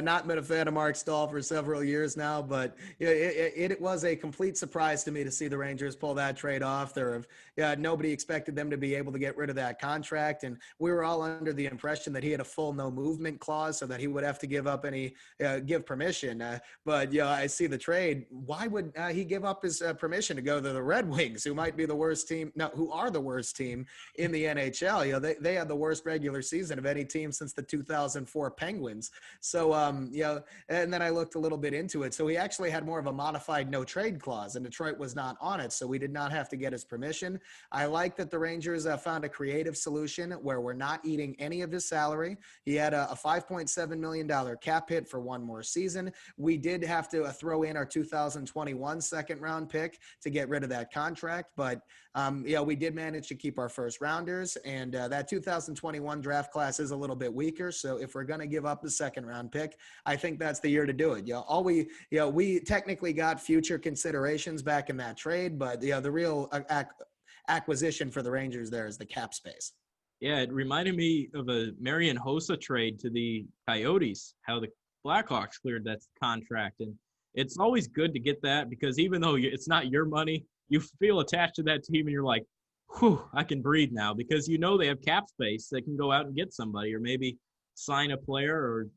not been a fan of Marc Staal for several years now, but it was a complete surprise to me to see the Rangers pull that trade off. Nobody expected them to be able to get rid of that contract, and we were all under the impression that he had a full no movement clause so that he would have to give permission. But I see the trade. Why would he give up his permission to go to the Red Wings, who might be the worst team? No, who are the worst team in the NHL? They had the worst regular season of any team since the 2004 Penguins. So, and then I looked a little bit into it. So he actually had more of a modified no trade clause, and Detroit was not on it. So we did not have to get his permission. I like that the Rangers found a creative solution where we're not eating any of his salary. He had a $5.7 million cap hit for one more season. We did have to throw in our 2021 second round pick to get rid of that contract. But, we did manage to keep our first rounders, and that 2021 draft class is a little bit weaker. So if we're going to give up the second round pick, I think that's the year to do it. We technically got future considerations back in that trade, but the real acquisition for the Rangers there is the cap space. Yeah, it reminded me of a Marian Hossa trade to the Coyotes, how the Blackhawks cleared that contract. And it's always good to get that because even though it's not your money, you feel attached to that team and you're like, whew, I can breathe now because they have cap space. They can go out and get somebody or maybe sign a player or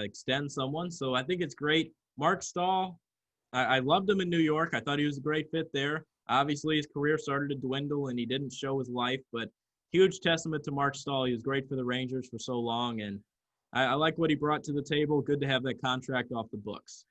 extend someone. So I think it's great. Marc Staal, I loved him in New York. I thought he was a great fit there. Obviously, his career started to dwindle and he didn't show his life, but huge testament to Marc Staal. He was great for the Rangers for so long, and I like what he brought to the table. Good to have that contract off the books.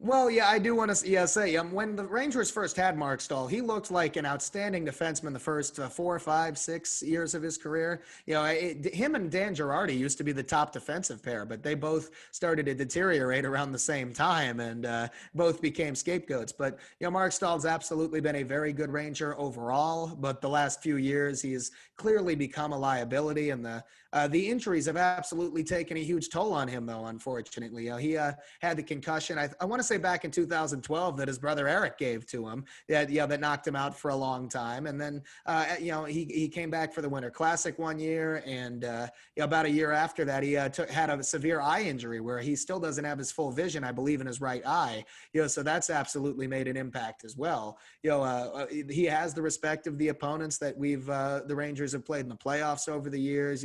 Well, yeah, I do want to say when the Rangers first had Marc Staal, he looked like an outstanding defenseman the first 4, 5, 6 years of his career. Him and Dan Girardi used to be the top defensive pair, but they both started to deteriorate around the same time and both became scapegoats. But, Marc Stahl's absolutely been a very good Ranger overall, but the last few years he's clearly become a liability, and the injuries have absolutely taken a huge toll on him, though, unfortunately. He had the concussion. I want to say back in 2012 that his brother Eric gave to him that knocked him out for a long time. And then, he came back for the Winter Classic one year. And about a year after that, he had a severe eye injury where he still doesn't have his full vision, I believe, in his right eye. So that's absolutely made an impact as well. He has the respect of the opponents that the Rangers have played in the playoffs over the years.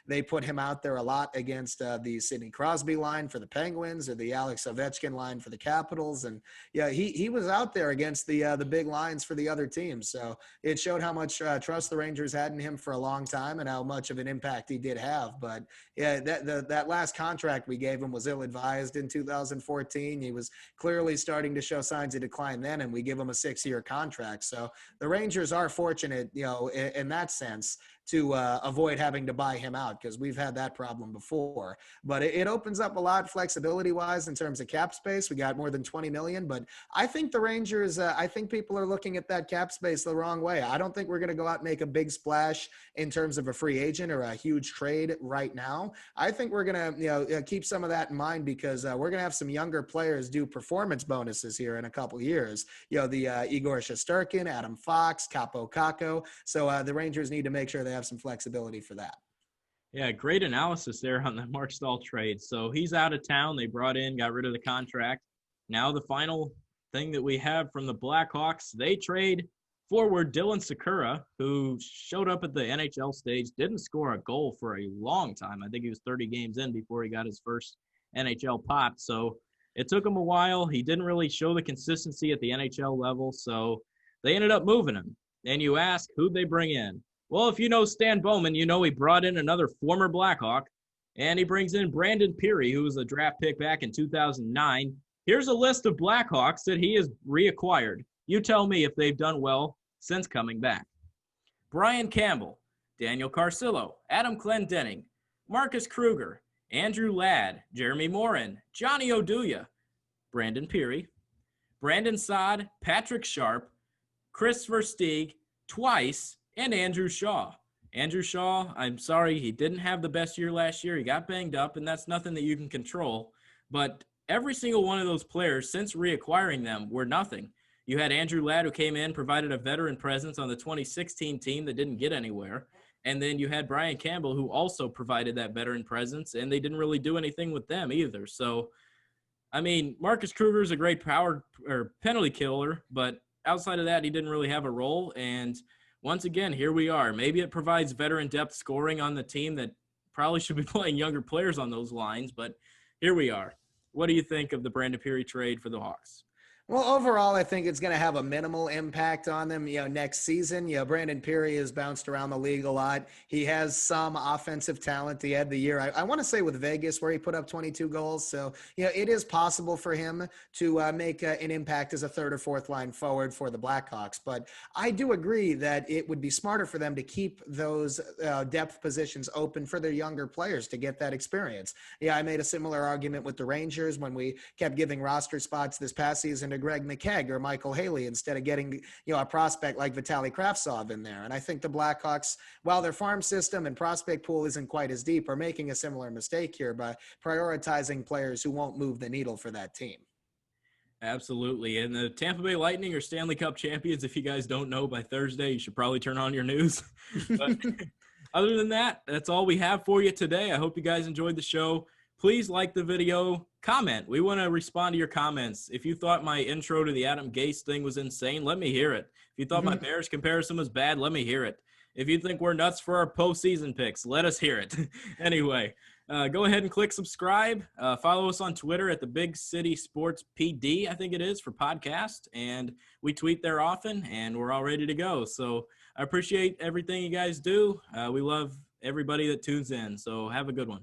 They put him out there a lot against the Sidney Crosby line for the Penguins or the Alex Ovechkin line for the Capitals. And he was out there against the big lines for the other teams. So it showed how much trust the Rangers had in him for a long time and how much of an impact he did have. But that last contract we gave him was ill-advised in 2014. He was clearly starting to show signs of decline then, and we give him a 6-year contract. So the Rangers are fortunate, in that sense, to avoid having to buy him out because we've had that problem before. But it opens up a lot flexibility-wise in terms of cap space. We got more than $20 million, but I think the Rangers, I think people are looking at that cap space the wrong way. I don't think we're going to go out and make a big splash in terms of a free agent or a huge trade right now. I think we're going to keep some of that in mind because we're going to have some younger players do performance bonuses here in a couple years. The Igor Shesterkin, Adam Fox, Capo Caco. So the Rangers need to make sure they have some flexibility for that. Yeah, great analysis there on the Marc Staal trade. So he's out of town. They got rid of the contract. Now the final thing that we have from the Blackhawks, they trade forward Dylan Sakura, who showed up at the NHL stage, didn't score a goal for a long time. I think he was 30 games in before he got his first NHL pop. So it took him a while. He didn't really show the consistency at the NHL level. So they ended up moving him. And you ask, who'd they bring in? Well, if you know Stan Bowman, he brought in another former Blackhawk, and he brings in Brandon Pirri, who was a draft pick back in 2009. Here's a list of Blackhawks that he has reacquired. You tell me if they've done well since coming back. Brian Campbell, Daniel Carcillo, Adam Clendenning, Marcus Kruger, Andrew Ladd, Jeremy Morin, Johnny Oduya, Brandon Pirri, Brandon Saad, Patrick Sharp, Chris Versteeg twice, and Andrew Shaw. Andrew Shaw, I'm sorry, he didn't have the best year last year. He got banged up, and that's nothing that you can control. But every single one of those players, since reacquiring them, were nothing. You had Andrew Ladd, who came in, provided a veteran presence on the 2016 team that didn't get anywhere. And then you had Brian Campbell, who also provided that veteran presence, and they didn't really do anything with them either. So, I mean, Marcus Kruger is a great power or penalty killer, but outside of that, he didn't really have a role. And once again, here we are. Maybe it provides veteran depth scoring on the team that probably should be playing younger players on those lines, but here we are. What do you think of the Brandon Pirri trade for the Hawks? Well, overall, I think it's going to have a minimal impact on them, next season. Brandon Pirri has bounced around the league a lot. He has some offensive talent. He had the year, I want to say with Vegas, where he put up 22 goals. So, it is possible for him to make an impact as a third or fourth line forward for the Blackhawks. But I do agree that it would be smarter for them to keep those depth positions open for their younger players to get that experience. I made a similar argument with the Rangers when we kept giving roster spots this past season to Greg McKegg or Michael Haley instead of getting, a prospect like Vitaly Kravtsov in there. And I think the Blackhawks, while their farm system and prospect pool isn't quite as deep, are making a similar mistake here by prioritizing players who won't move the needle for that team. Absolutely. And the Tampa Bay Lightning are Stanley Cup champions. If you guys don't know by Thursday, you should probably turn on your news. But other than that, that's all we have for you today. I hope you guys enjoyed the show. Please like the video, comment. We want to respond to your comments. If you thought my intro to the Adam Gase thing was insane, let me hear it. If you thought my Bears comparison was bad, let me hear it. If you think we're nuts for our postseason picks, let us hear it. Anyway, go ahead and click subscribe. Follow us on Twitter at the Big City Sports PD, I think it is, for podcast. And we tweet there often, and we're all ready to go. So I appreciate everything you guys do. We love everybody that tunes in. So have a good one.